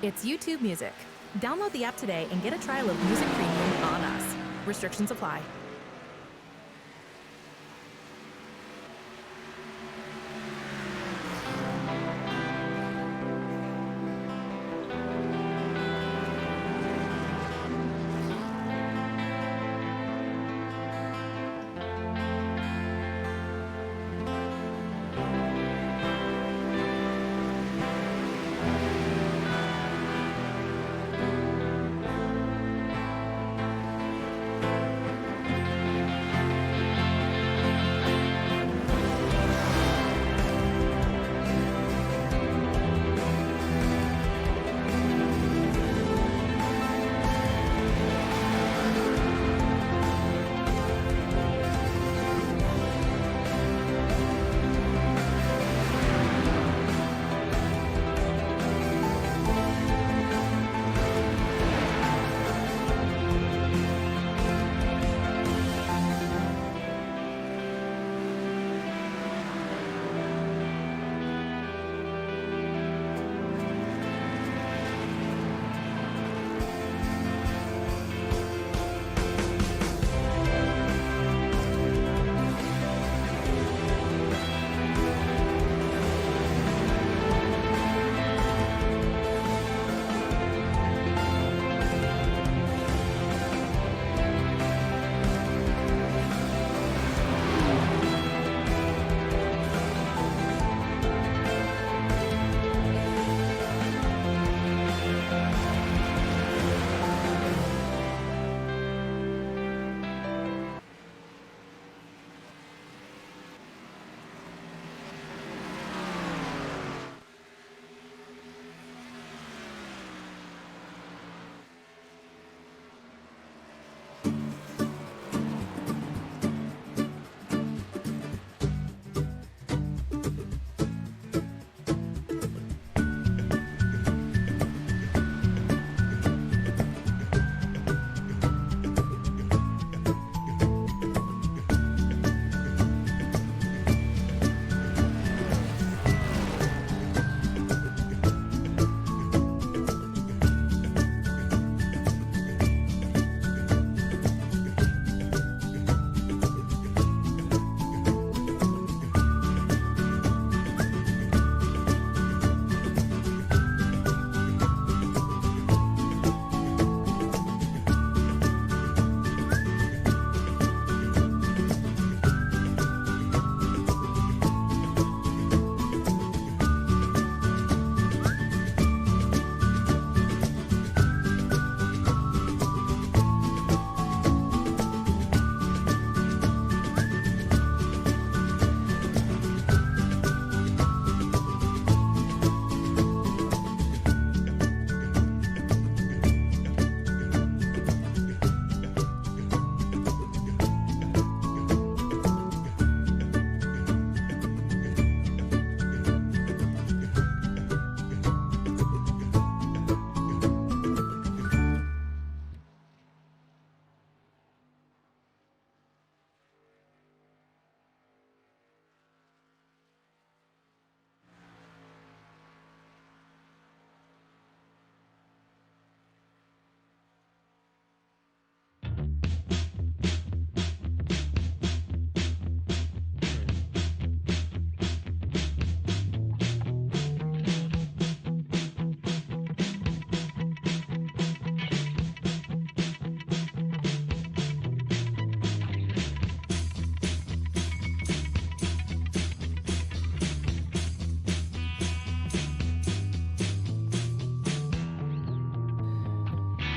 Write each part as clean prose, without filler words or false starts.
It's YouTube Music. Download the app today and get a trial of Music Premium on us. Restrictions apply.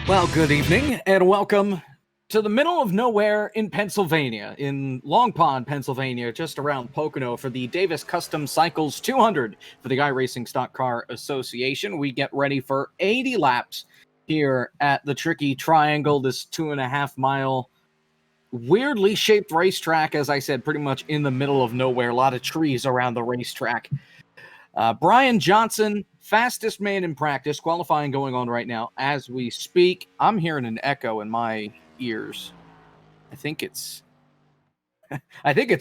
Well, good evening and welcome to the middle of nowhere in Pennsylvania, in Long Pond, Pennsylvania, just around Pocono for the Davis Custom Cycles 200 for the iRacing Stock Car Association. We get ready for 80 laps here at the Tricky Triangle, this 2.5 mile weirdly shaped racetrack, as I said, pretty much in the middle of nowhere, a lot of trees around the racetrack. Brian Johnson, fastest man in practice, qualifying going on right now as we speak. I'm hearing an echo in my ears. I think it's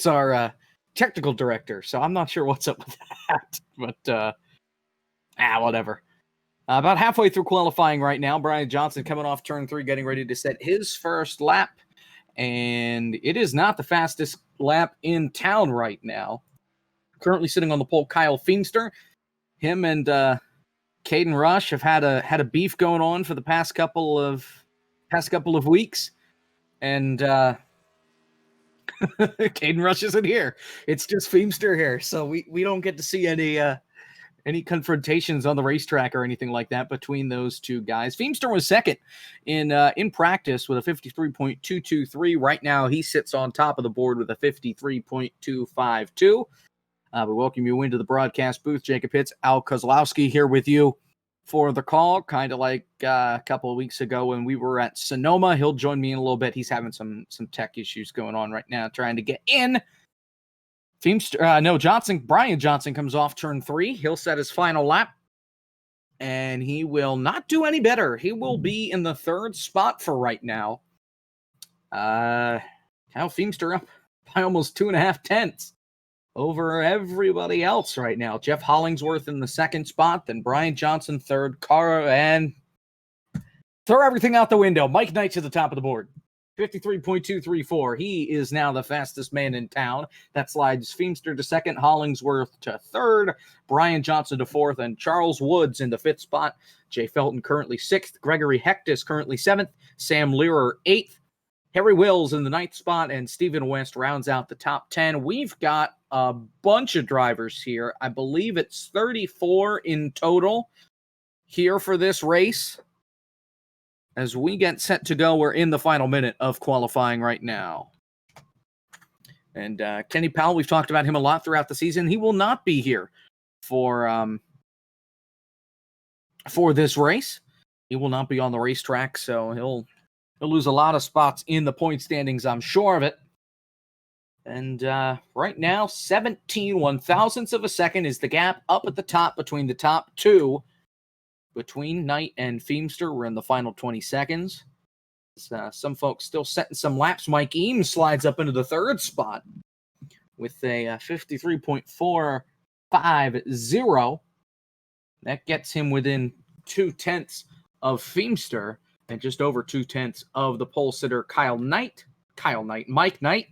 our technical director, so I'm not sure what's up with that, but whatever. About halfway through qualifying right now. Brian Johnson coming off turn 3, getting ready to set his first lap. And it is not the fastest lap in town right now. Currently sitting on the pole, Kyle Feemster. Him and Caden Rush have had a beef going on for the past couple of weeks. And Caden Rush isn't here. It's just Feemster here. So we don't get to see any confrontations on the racetrack or anything like that between those two guys. Feemster was second in practice with a 53.223. Right now, he sits on top of the board with a 53.252. We welcome you into the broadcast booth. Jacob Hitz, Al Kozlowski here with you for the call, kind of like a couple of weeks ago when we were at Sonoma. He'll join me in a little bit. He's having some tech issues going on right now, trying to get in. Brian Johnson comes off turn 3. He'll set his final lap, and he will not do any better. He will be in the 3rd spot for right now. Kyle Feemster up by almost 2.5 tenths over everybody else right now. Jeff Hollingsworth in the 2nd spot, then Brian Johnson 3rd, Cara, and throw everything out the window. Mike Knight's at the top of the board. 53.234. He is now the fastest man in town. That slides Feemster to 2nd, Hollingsworth to 3rd, Brian Johnson to 4th, and Charles Woods in the 5th spot. Jay Felton currently 6th, Gregory Hectus currently 7th, Sam Learer 8th, Harry Wills in the 9th spot, and Stephen West rounds out the top 10. We've got a bunch of drivers here. I believe it's 34 in total here for this race. As we get set to go, we're in the final minute of qualifying right now. And Kenny Powell, we've talked about him a lot throughout the season. He will not be here for this race. He will not be on the racetrack, so he'll lose a lot of spots in the point standings, I'm sure of it. And right now, 17 one-thousandths of a second is the gap up at the top between the top two. Between Knight and Feemster, we're in the final 20 seconds. Some folks still setting some laps. Mike Eames slides up into the 3rd spot with a 53.450. That gets him within 2 tenths of Feemster and just over 2 tenths of the pole sitter Mike Knight.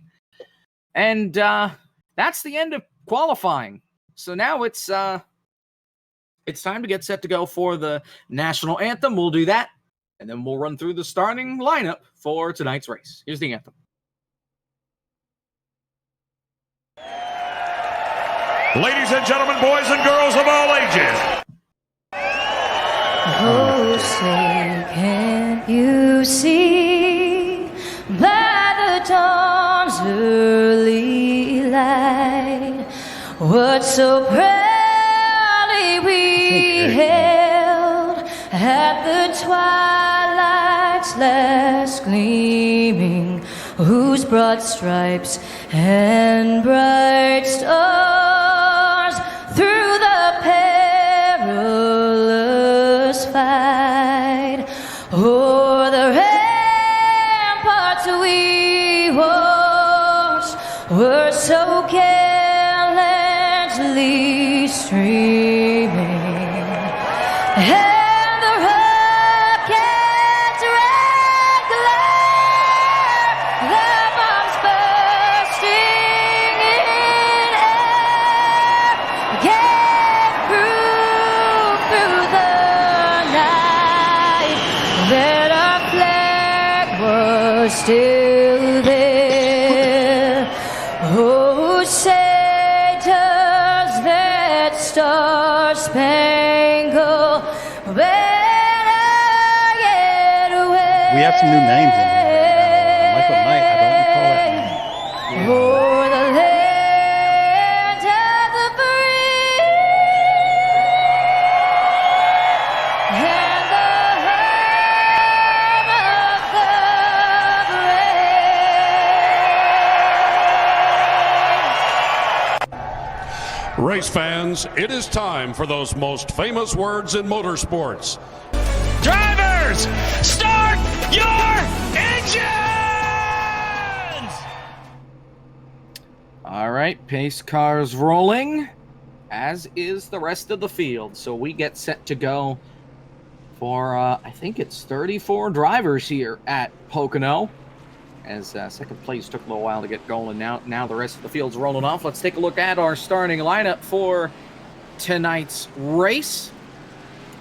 And that's the end of qualifying. So now it's time to get set to go for the national anthem. We'll do that, and then we'll run through the starting lineup for tonight's race. Here's the anthem. Ladies and gentlemen, boys and girls of all ages. Oh, say, can't you see by the dawn's early light what so proudly we hailed at the twilight's last gleaming, whose broad stripes and bright stars through the perilous fight o'er the ramparts we watched were so gallantly streaming, and the rocket's red glare, the bombs bursting in air, gave proof through the night that our flag was still there. Oh, say does that star-spangled banner yet wave? We have some new names in here. Michael Knight, I don't recall that name. O'er the land of the free and the home of the brave. Race fans, it is time for those most famous words in motorsports. Drivers, start your engines! All right, pace cars rolling, as is the rest of the field. So we get set to go for, I think it's 34 drivers here at Pocono. As second place took a little while to get going. Now the rest of the field's rolling off. Let's take a look at our starting lineup for tonight's race.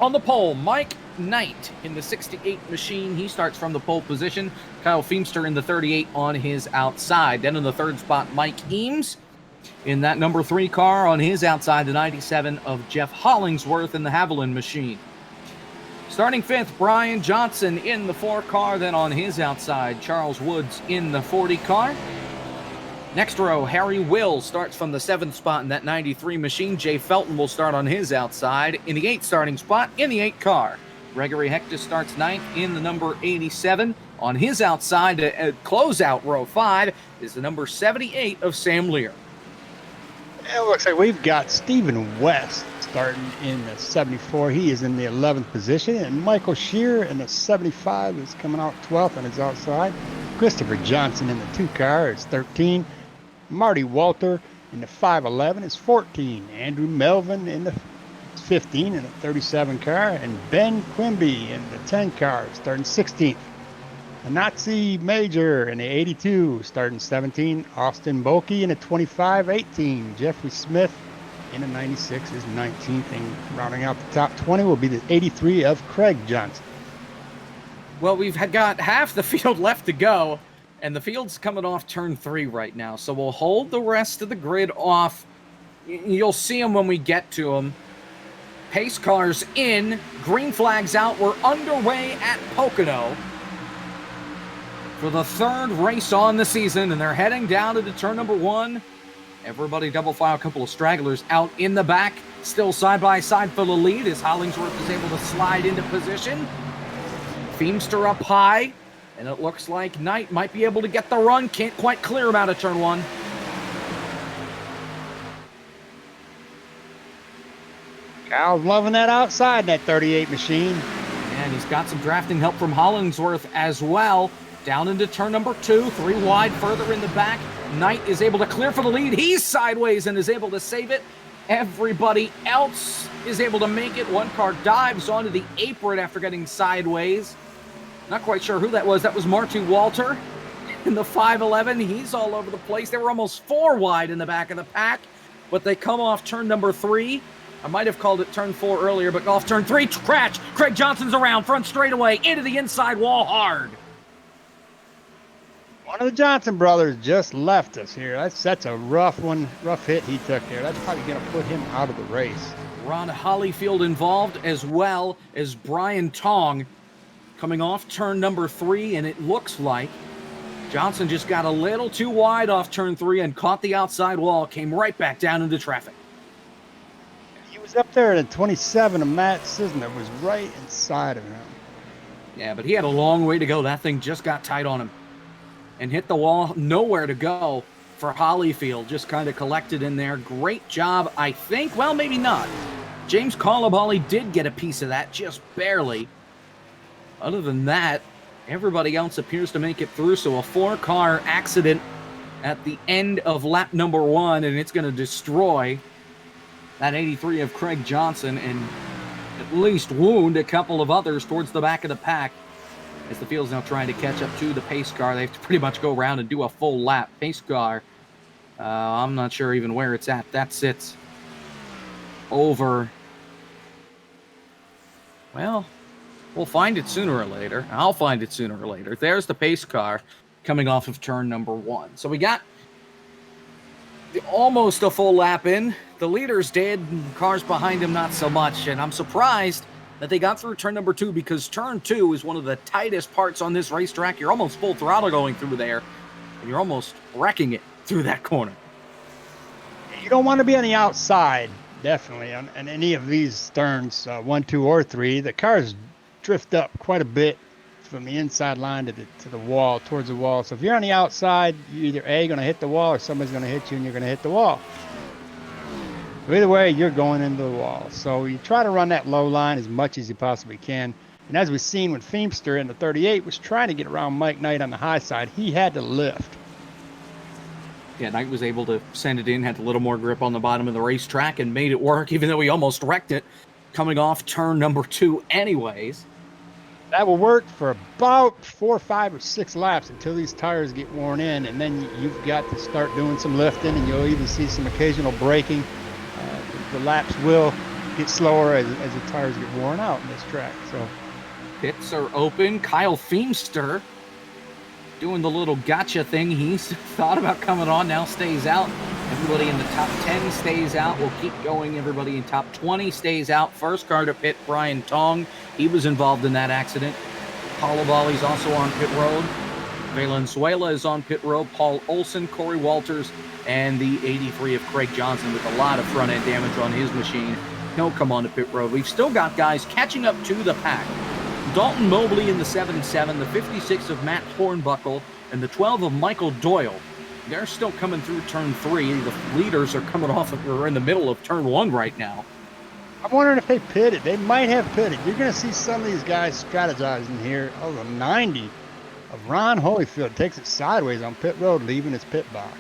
On the pole, Mike Knight in the 68 machine. He starts from the pole position. Kyle Feemster in the 38 on his outside. Then in the third spot, Mike Eames in that number 3 car. On his outside, the 97 of Jeff Hollingsworth in the Haviland machine. Starting 5th, Brian Johnson in the 4 car. Then on his outside, Charles Woods in the 40 car. Next row, Harry Will starts from the 7th spot in that 93 machine. Jay Felton will start on his outside in the 8th starting spot in the 8 car. Gregory Hector starts 9th in the number 87. On his outside, close out row 5 is the number 78 of Sam Lear. It looks like we've got Stephen West starting in the 74. He is in the 11th position. And Michael Shear in the 75 is coming out 12th on his outside. Christopher Johnson in the 2 car is 13. Marty Walter in the 511 is 14. Andrew Melvin in the 15 in the 37 car. And Ben Quimby in the 10 car starting 16th. The Nazi Major in the 82 starting 17. Austin Bulkey in the 25, 18. Jeffrey Smith in the 96 is 19th. And rounding out the top 20 will be the 83 of Craig Johnson. Well, we've got half the field left to go, and the field's coming off turn 3 right now. So we'll hold the rest of the grid off. You'll see them when we get to them. Pace cars in, green flags out. We're underway at Pocono for the 3rd race on the season, and they're heading down into turn number 1. Everybody double file, a couple of stragglers out in the back, still side by side for the lead as Hollingsworth is able to slide into position. Feemster up high, and it looks like Knight might be able to get the run. Can't quite clear him out of turn 1. Kyle's loving that outside in that 38 machine. And he's got some drafting help from Hollingsworth as well. Down into turn number 2, 3 wide further in the back. Knight is able to clear for the lead. He's sideways and is able to save it. Everybody else is able to make it. One car dives onto the apron after getting sideways. Not quite sure who that was. That was Marty Walter in the 511. He's all over the place. They were almost 4 wide in the back of the pack, but they come off turn number 3. I might have called it turn 4 earlier, but off turn 3, crash. Craig Johnson's around, front straightaway, into the inside wall hard. One of the Johnson brothers just left us here. That's a rough hit he took there. That's probably going to put him out of the race. Ron Hollyfield involved, as well as Brian Tong coming off turn number 3, and it looks like Johnson just got a little too wide off turn 3 and caught the outside wall, came right back down into traffic. He was up there at 27, and Matt Cisner was right inside of him. Yeah, but he had a long way to go. That thing just got tight on him and hit the wall. Nowhere to go for Hollyfield. Just kind of collected in there. Great job, I think. Well, maybe not. James Colaballi did get a piece of that, just barely. Other than that, everybody else appears to make it through. So a 4-car accident at the end of lap number 1, and it's going to destroy that 83 of Craig Johnson and at least wound a couple of others towards the back of the pack. As the field's now trying to catch up to the pace car, they have to pretty much go around and do a full lap. Pace car, I'm not sure even where it's at. That sits over. Well, we'll find it sooner or later. I'll find it sooner or later. There's the pace car coming off of turn number 1. So we got almost a full lap in. The leaders did, cars behind him not so much, and I'm surprised that they got through turn number 2, because turn 2 is one of the tightest parts on this racetrack. You're almost full throttle going through there, and you're almost wrecking it through that corner. You don't want to be on the outside, definitely, on any of these turns, 1, 2, or 3. The cars drift up quite a bit from the inside line to the wall, towards the wall. So if you're on the outside, you're either A, going to hit the wall, or somebody's going to hit you and you're going to hit the wall. Either way, you're going into the wall. So you try to run that low line as much as you possibly can. And as we've seen when Feemster in the 38 was trying to get around Mike Knight on the high side, he had to lift. Yeah, Knight was able to send it in, had a little more grip on the bottom of the racetrack and made it work, even though he almost wrecked it. coming off turn number 2 anyways. That will work for about 4, 5, or 6 laps until these tires get worn in, and then you've got to start doing some lifting, and you'll even see some occasional braking. The laps will get slower as the tires get worn out in this track. So pits are open. Kyle Feemster doing the little gotcha thing. He's thought about coming on, now stays out. Everybody in the top 10 stays out. We'll keep going. Everybody in top 20 stays out. First car to pit, Brian Tong. He was involved in that accident. Paulo Volley's also on pit road. Valenzuela is on pit road. Paul Olson, Corey Walters, and the 83 of Craig Johnson with a lot of front-end damage on his machine. He'll come on to pit road. We've still got guys catching up to the pack. Dalton Mobley in the 7-7, the 56 of Matt Hornbuckle, and the 12 of Michael Doyle. They're still coming through turn 3. The leaders are coming off of, or in the middle of turn 1 right now. I'm wondering if they pitted. They might have pitted. You're going to see some of these guys strategizing here. Oh, the 90 of Ron Holyfield takes it sideways on pit road, leaving his pit box.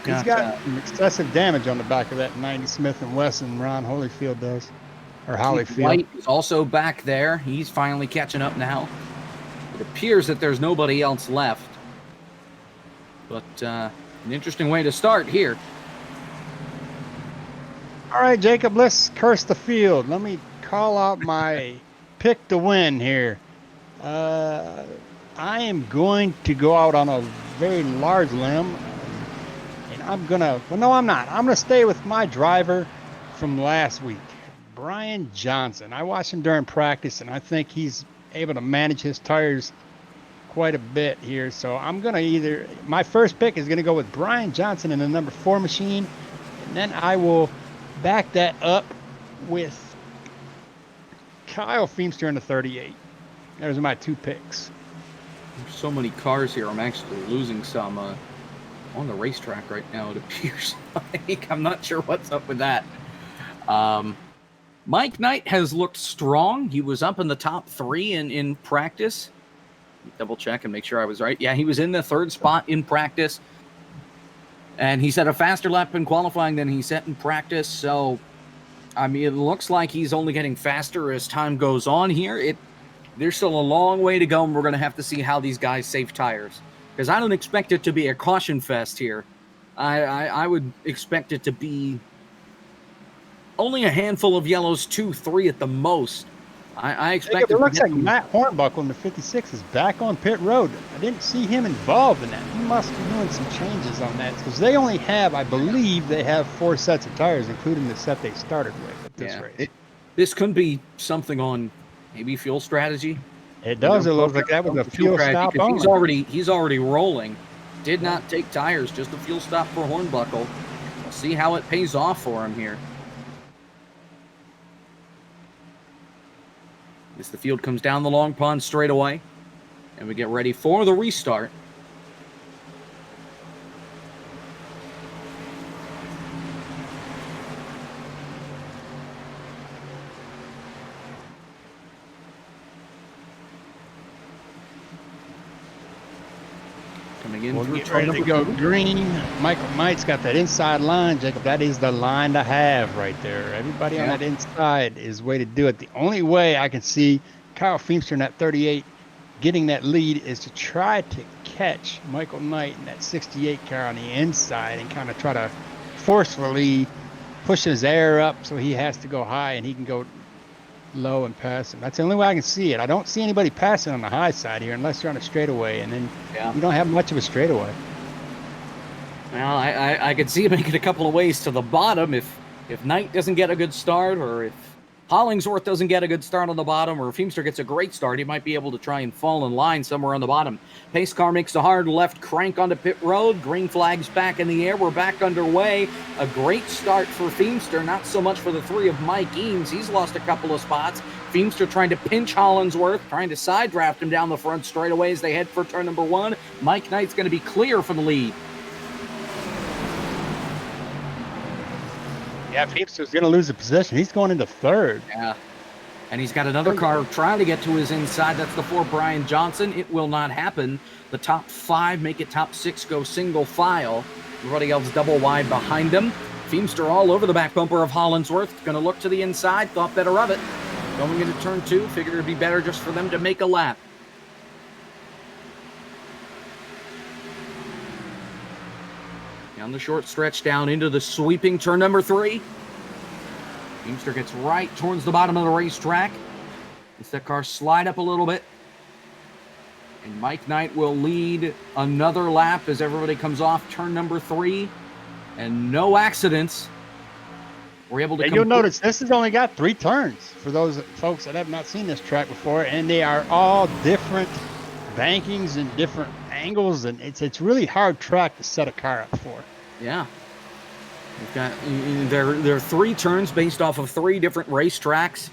He's got some excessive damage on the back of that 90 Smith & Wesson. Ron Holyfield does, or Holyfield. White is also back there. He's finally catching up now. It appears that there's nobody else left. But an interesting way to start here. All right, Jacob, let's curse the field. Let me call out my pick to win here. I am going to go out on a very large limb. And I'm going to, well, no, I'm not. I'm going to stay with my driver from last week, Brian Johnson. I watched him during practice, and I think he's able to manage his tires quite a bit here. So I'm going to my first pick is going to go with Brian Johnson in the number 4 machine. And then I will back that up with Kyle Feemster in the 38. Those are my 2 picks. There's so many cars here. I'm actually losing some on the racetrack right now, it appears like. I'm not sure what's up with that. Mike Knight has looked strong. He was up in the top 3 in practice. Double check and make sure I was right. Yeah, he was in the 3rd spot in practice. And he set a faster lap in qualifying than he set in practice. So, I mean, it looks like he's only getting faster as time goes on here. There's still a long way to go, and we're going to have to see how these guys save tires. Because I don't expect it to be a caution fest here. I would expect it to be only a handful of yellows, 2, 3 at the most. I expect it looks like Matt Hornbuckle in the 56 is back on pit road. I didn't see him involved in that. He must be doing some changes on that because they only have, I believe, they have 4 sets of tires, including the set they started with at this race. This could be something on maybe fuel strategy. It does. It looks like that was a fuel stop. He's already rolling. Did not take tires, just a fuel stop for Hornbuckle. We'll see how it pays off for him here. As the field comes down the long pond straightaway, and we get ready for the restart. Coming in through get ready to go green. Michael Might's got that inside line, Jacob. That is the line to have right there. Everybody on that inside is the way to do it. The only way I can see Kyle Feemster in that 38 getting that lead is to try to catch Michael Knight in that 68 car on the inside and kind of try to forcefully push his air up so he has to go high and he can go low and pass him. That's the only way I can see it. I don't see anybody passing on the high side here unless you're on a straightaway, and then you don't have much of a straightaway. Well, I could see him making a couple of ways to the bottom if Knight doesn't get a good start, or if Hollingsworth doesn't get a good start on the bottom, or if Feemster gets a great start, he might be able to try and fall in line somewhere on the bottom. Pace car makes a hard left crank onto pit road. Green flag's back in the air. We're back underway. A great start for Feemster, not so much for the 3 of Mike Eames. He's lost a couple of spots. Feemster trying to pinch Hollingsworth, trying to side draft him down the front straightaway as they head for turn number 1. Mike Knight's going to be clear for the lead. Yeah, Feemster's going to lose the position. He's going into 3rd. Yeah. And he's got another car trying to get to his inside. That's the 4 Brian Johnson. It will not happen. The top 5 make it top 6, go single file. Everybody else double wide behind him. Feimster all over the back bumper of Hollingsworth. Going to look to the inside. Thought better of it. Going into turn 2. Figured it'd be better just for them to make a lap. Down the short stretch, down into the sweeping turn number 3. Feimster gets right towards the bottom of the racetrack. Lets that car slide up a little bit. And Mike Knight will lead another lap as everybody comes off turn number 3. And no accidents. We're able to. And you'll notice this has only got 3 turns for those folks that have not seen this track before, and they are all different bankings and different angles, and it's really hard track to set a car up for. Yeah. We've got there are 3 turns based off of 3 different racetracks.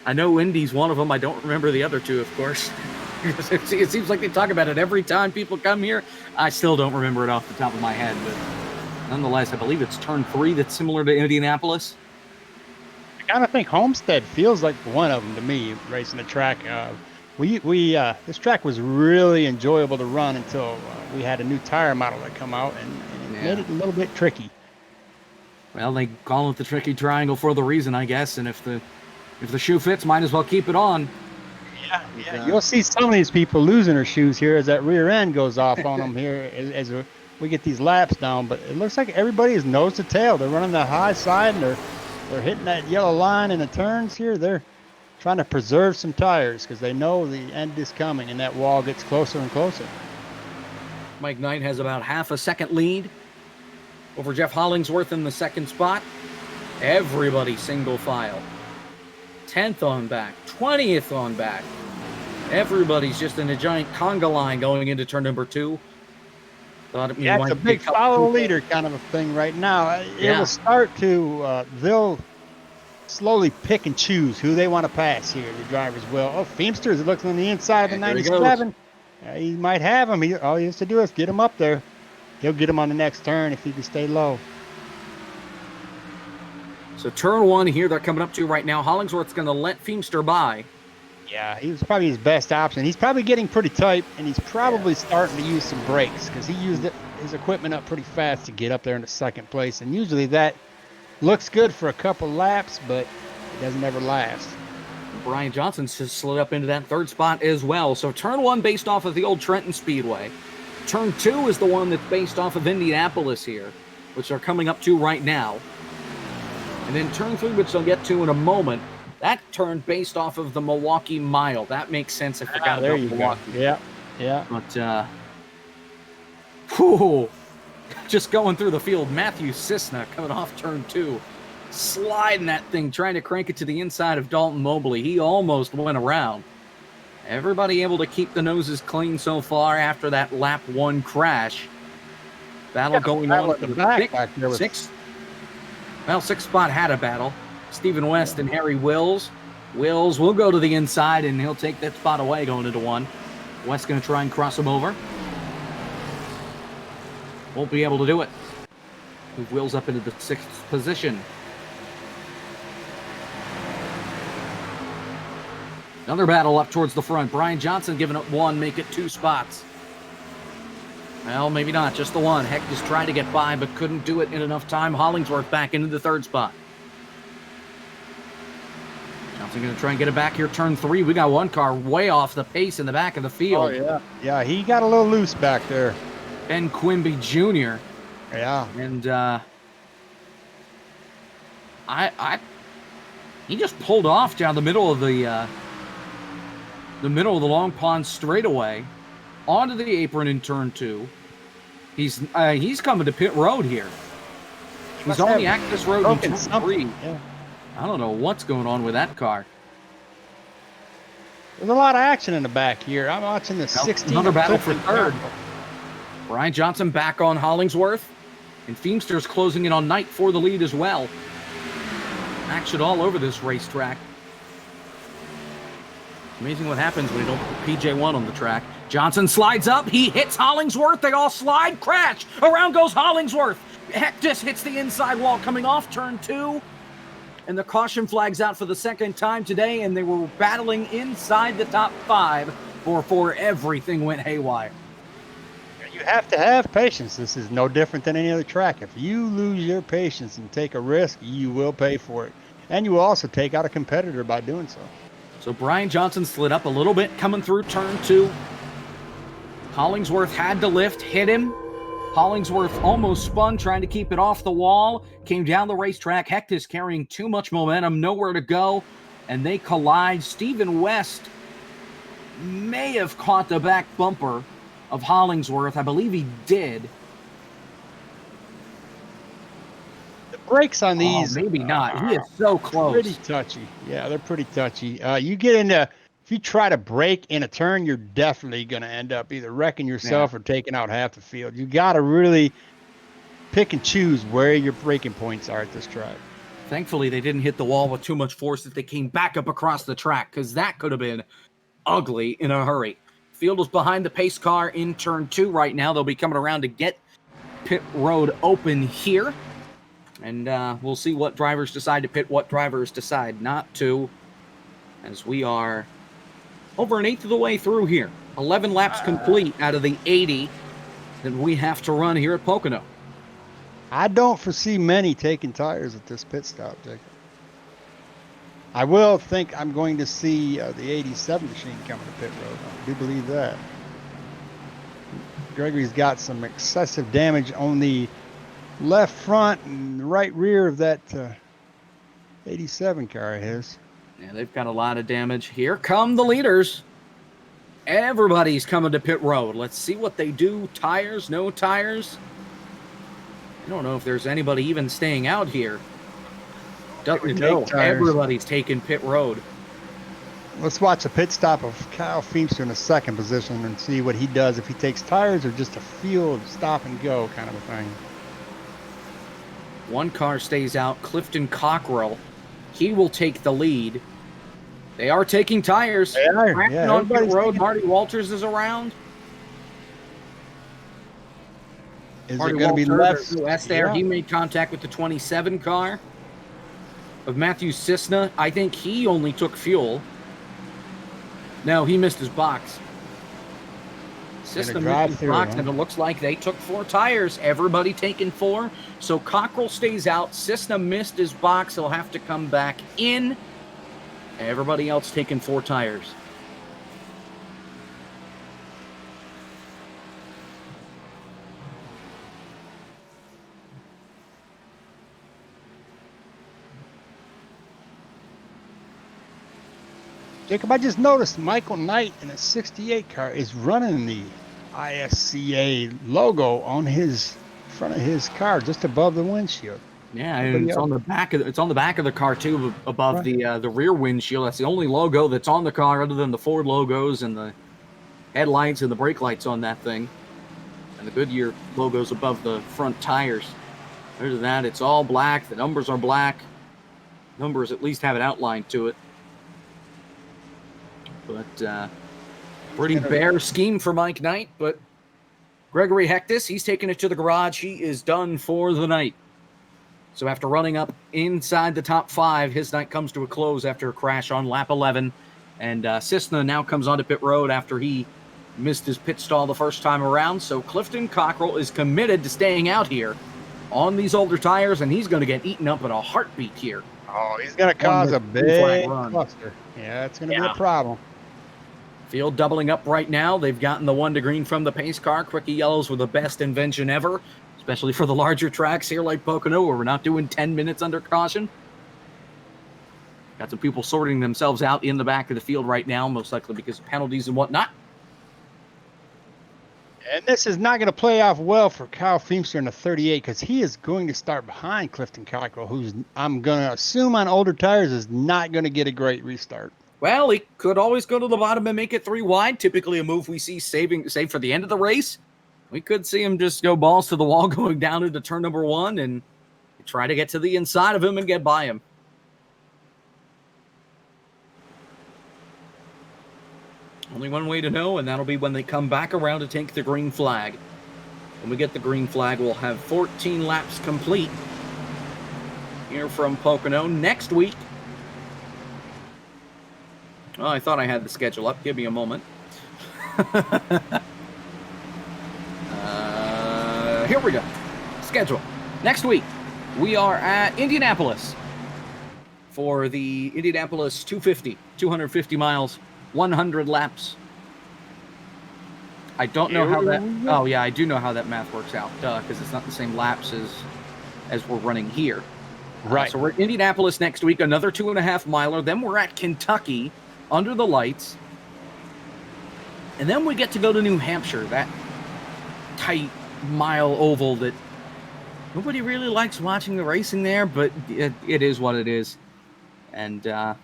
I know Indy's one of them. I don't remember the other 2, of course. It seems like they talk about it every time people come here. I still don't remember it off the top of my head, but nonetheless, I believe it's turn 3 that's similar to Indianapolis. I kind of think Homestead feels like one of them to me, racing the track. This track was really enjoyable to run until we had a new tire model that come out, and it made it a little bit tricky. Well, they call it the tricky triangle for the reason, I guess, and if the shoe fits, might as well keep it on. Yeah. You'll see some of these people losing their shoes here as that rear end goes off on them here as we get these laps down. But it looks like everybody is nose to tail. They're running the high side, and they're hitting that yellow line in the turns here. They're trying to preserve some tires because they know the end is coming, and that wall gets closer and closer. Mike Knight has about half a second lead over Jeff Hollingsworth in the second spot. Everybody single file. 10th on back, 20th on back. Everybody's just in a giant conga line going into turn number 2. It's a big follow leader kind of a thing right now. It will start to, they'll slowly pick and choose who they want to pass here, the drivers will. Oh, Feimster is looking on the inside of the 97. He might have him. All he has to do is get him up there. He'll get him on the next turn if he can stay low. So turn 1 here, they're coming up to right now. Hollingsworth's going to let Feimster by. Yeah, he was probably his best option. He's probably getting pretty tight, and he's probably starting to use some brakes because he used his equipment up pretty fast to get up there into second place. And usually that looks good for a couple laps, but it doesn't ever last. Brian Johnson's just slid up into that third spot as well. So turn 1 based off of the old Trenton Speedway. Turn 2 is the one that's based off of Indianapolis here, which they're coming up to right now. And then turn 3, which they'll get to in a moment, that turn based off of the Milwaukee Mile. That makes sense. I forgot about Milwaukee. Go. Yeah. But, just going through the field, Matthew Cisna coming off turn 2, sliding that thing, trying to crank it to the inside of Dalton Mobley. He almost went around. Everybody able to keep the noses clean so far after that lap 1 crash. Battle going on at the back there with 6. Well, 6th spot had a battle. Stephen West and Harry Wills. Wills will go to the inside, and he'll take that spot away going into 1. West going to try and cross him over. Won't be able to do it. Move Wills up into the 6th position. Another battle up towards the front. Brian Johnson giving up 1, make it 2 spots. Well, maybe not, just the 1. Heck just tried to get by, but couldn't do it in enough time. Hollingsworth back into the 3rd spot. Johnson going to try and get it back here. Turn 3, we got 1 car way off the pace in the back of the field. Oh, yeah. Yeah, he got a little loose back there. Ben Quimby Jr. Yeah. And he just pulled off down the middle of the Long Pond straightaway onto the apron in turn 2. He's coming to pit road here. He's on the access road in turn 3. Yeah. I don't know what's going on with that car. There's a lot of action in the back here. I'm watching the 16. Another battle for 3rd. Brian Johnson back on Hollingsworth. And Feimster's closing in on Knight for the lead as well. Action all over this racetrack. Amazing what happens when you don't put PJ1 on the track. Johnson slides up. He hits Hollingsworth. They all slide. Crash. Around goes Hollingsworth. Heck just hits the inside wall coming off turn 2. And the caution flag's out for the 2nd time today. And they were battling inside the top 5 before everything went haywire. You have to have patience. This is no different than any other track. If you lose your patience and take a risk, you will pay for it. And you will also take out a competitor by doing so. So Brian Johnson slid up a little bit coming through turn 2. Hollingsworth had to lift, hit him. Hollingsworth almost spun, trying to keep it off the wall. Came down the racetrack. Hectus carrying too much momentum, nowhere to go. And they collide. Stephen West may have caught the back bumper of Hollingsworth. I believe he did. The brakes on these... maybe not. He is so close. Pretty touchy. Yeah, they're pretty touchy. You get into... If you try to brake in a turn, you're definitely going to end up either wrecking yourself or taking out half the field. You got to really pick and choose where your braking points are at this track. Thankfully, they didn't hit the wall with too much force that they came back up across the track, because that could have been ugly in a hurry. Field is behind the pace car in turn 2 right now. They'll be coming around to get pit road open here. And we'll see what drivers decide to pit, what drivers decide not to, as we are over an eighth of the way through here. 11 laps complete out of the 80 that we have to run here at Pocono. I don't foresee many taking tires at this pit stop, Jacob. I will think I'm going to see the 87 machine coming to pit road. I do believe that. Gregory's got some excessive damage on the left front and the right rear of that 87 car of his. Yeah, they've got a lot of damage. Here come the leaders. Everybody's coming to pit road. Let's see what they do. Tires, no tires. I don't know if there's anybody even staying out here. Doesn't know. Everybody's taking pit road. Let's watch a pit stop of Kyle Feemster in the second position and see what he does, if he takes tires or just a field stop and go kind of a thing. One car stays out. Clifton Cockrell. He will take the lead. They are taking tires. They are. Yeah, on pit road. Marty Walters is around. Is Marty it going to be left? West there. Yeah. He made contact with the 27 car of Matthew Cisna. I think he only took fuel. No, he missed his box. Cisna missed his box, and it looks like they took 4 tires. Everybody taking 4. So Cockrell stays out. Cisna missed his box. He'll have to come back in. Everybody else taking 4 tires. Jacob, I just noticed Michael Knight in a 68 car is running the ISCA logo on his front of his car, just above the windshield. Yeah, and it's on the back of the car too, above the rear windshield. That's the only logo that's on the car, other than the Ford logos and the headlights and the brake lights on that thing, and the Goodyear logos above the front tires. Other than that, it's all black. The numbers are black. Numbers at least have an outline to it. But pretty bare scheme for Mike Knight. But Gregory Hectus, he's taking it to the garage. He is done for the night. So after running up inside the top 5, his night comes to a close after a crash on lap 11. And Cisna now comes onto pit road after he missed his pit stall the first time around. So Clifton Cockrell is committed to staying out here on these older tires, and he's going to get eaten up in a heartbeat here. Oh, he's going to cause a big cluster. Yeah, it's going to be a problem. Field doubling up right now. They've gotten the 1 to green from the pace car. Quickie yellows were the best invention ever, especially for the larger tracks here like Pocono, where we're not doing 10 minutes under caution. Got some people sorting themselves out in the back of the field right now, most likely because of penalties and whatnot. And this is not going to play off well for Kyle Feemster in the 38, because he is going to start behind Clifton Cockrell, who's, I'm going to assume on older tires, is not going to get a great restart. Well, he could always go to the bottom and make it 3 wide. Typically a move we see saved for the end of the race. We could see him just go balls to the wall going down into turn number 1 and try to get to the inside of him and get by him. Only one way to know, and that'll be when they come back around to take the green flag. When we get the green flag, we'll have 14 laps complete here from Pocono. Next week, oh, I thought I had the schedule up. Give me a moment. here we go. Schedule. Next week, we are at Indianapolis for the Indianapolis 250, 250 miles, 100 laps. I don't know how that... Oh, yeah, I do know how that math works out, because it's not the same laps as we're running here. Right. So we're at Indianapolis next week, another 2.5 miler. Then we're at Kentucky, under the lights. And then we get to go to New Hampshire, that tight mile oval that nobody really likes watching the racing there, but it is what it is. And here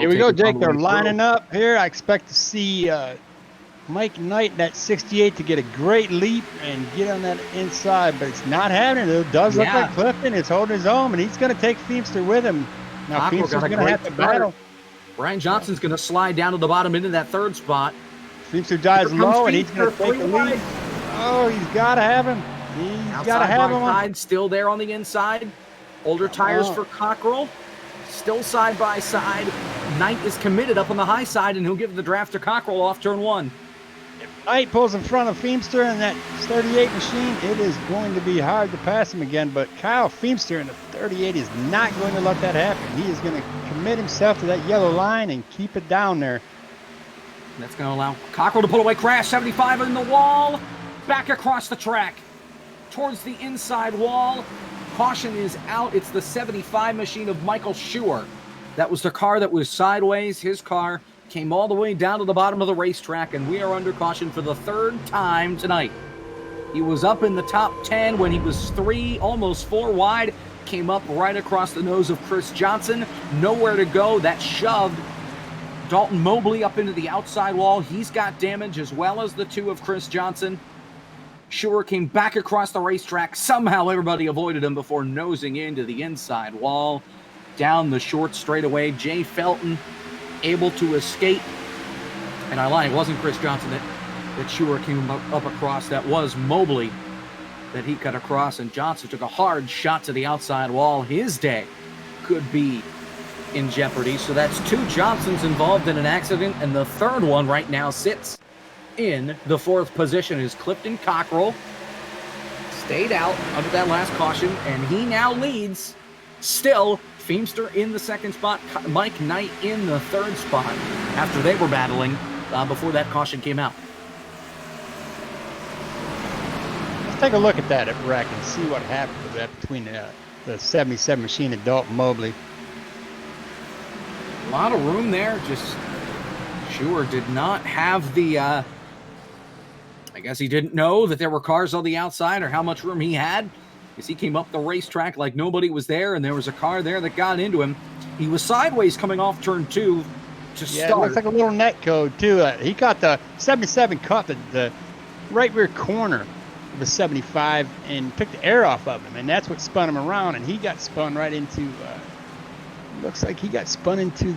we go, Jake. They're lining up here. I expect to see Mike Knight, that 68, to get a great leap and get on that inside, but it's not happening. It does look like Clifton is holding his own, and he's going to take Feemster with him. Now, Feemster's going to have to battle. Brian Johnson's going to slide down to the bottom into that third spot. Feemster dies low, and he's going to take the lead. Oh, he's got to have him. He's got to have him on. Still there on the inside. Older tires for Cockrell. Still side by side. Knight is committed up on the high side, and he'll give the draft to Cockrell off turn 1. If Knight pulls in front of Feemster in that 38 machine, it is going to be hard to pass him again. But Kyle Feemster in the 38 is not going to let that happen. He is going to commit himself to that yellow line and keep it down there. That's going to allow Cockrell to pull away. Crash 75 in the wall. Back across the track towards the inside wall. Caution is out. It's the 75 machine of Michael Schuer. That was the car that was sideways. His car came all the way down to the bottom of the racetrack, and we are under caution for the third time tonight. He was up in the top 10 when he was 3, almost 4 wide. Came up right across the nose of Chris Johnson. Nowhere to go. That shoved Dalton Mobley up into the outside wall. He's got damage, as well as the 2 of Chris Johnson. Schuer came back across the racetrack. Somehow everybody avoided him before nosing into the inside wall. Down the short straightaway, Jay Felton able to escape. And I lied, it wasn't Chris Johnson that Schuer came up across. That was Mobley that he cut across. And Johnson took a hard shot to the outside wall. His day could be in jeopardy. So that's 2 Johnsons involved in an accident. And the third one right now sits in the 4th position is Clifton Cockrell. Stayed out under that last caution, and he now leads. Still, Feemster in the 2nd spot, Mike Knight in the 3rd spot after they were battling before that caution came out. Let's take a look at that wreck and see what happened with that between the 77 machine and Dalton Mobley. A lot of room there. Just Schuer did not have the I guess he didn't know that there were cars on the outside or how much room he had, because he came up the racetrack like nobody was there, and there was a car there that got into him. He was sideways coming off turn 2 to start. It looks like a little net code, too. He caught the 77, caught the right rear corner of the 75 and took the air off of him, and that's what spun him around, and he got spun right into, looks like he got spun into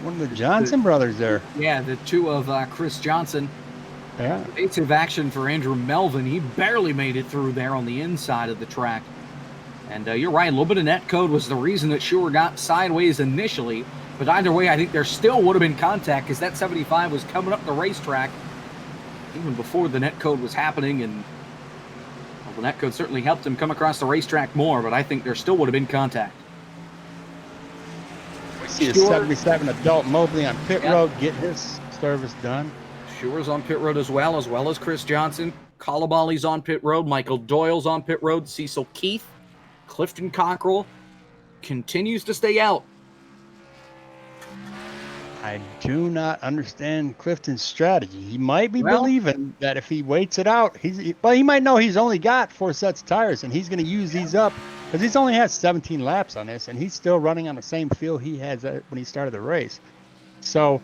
one of the Johnson brothers there. Yeah, the 2 of Chris Johnson. Yeah. Evasive action for Andrew Melvin. He barely made it through there on the inside of the track. And you're right, a little bit of net code was the reason that Schuer got sideways initially. But either way, I think there still would have been contact, because that 75 was coming up the racetrack even before the net code was happening. And well, the net code certainly helped him come across the racetrack more, but I think there still would have been contact. We see the 77 of Dalton Mobley on pit road getting his service done. Schuer's on pit road as well as Chris Johnson. Colabali's on pit road. Michael Doyle's on pit road. Cecil Keith. Clifton Cockrell continues to stay out. I do not understand Clifton's strategy. He might be believing that if he waits it out, he might know he's only got 4 sets of tires, and he's going to use these up, because he's only had 17 laps on this, and he's still running on the same field he had when he started the race. So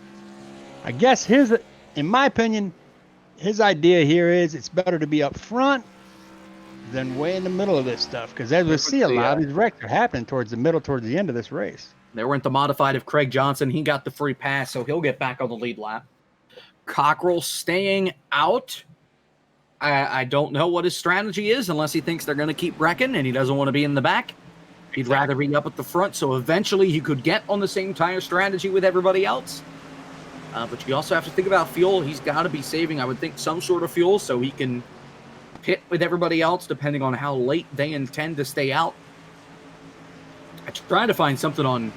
I guess in my opinion, his idea here is it's better to be up front than way in the middle of this stuff, because as we see, a lot of these wrecks are happening towards the end of this race. They went the modified of Craig Johnson. He got the free pass, so he'll get back on the lead lap. Cockrell staying out. I don't know what his strategy is, unless he thinks they're going to keep wrecking and he doesn't want to be in the back. He'd rather be up at the front, so eventually he could get on the same tire strategy with everybody else. But you also have to think about fuel. He's got to be saving, I would think, some sort of fuel so he can pit with everybody else, depending on how late they intend to stay out. I tried to find something on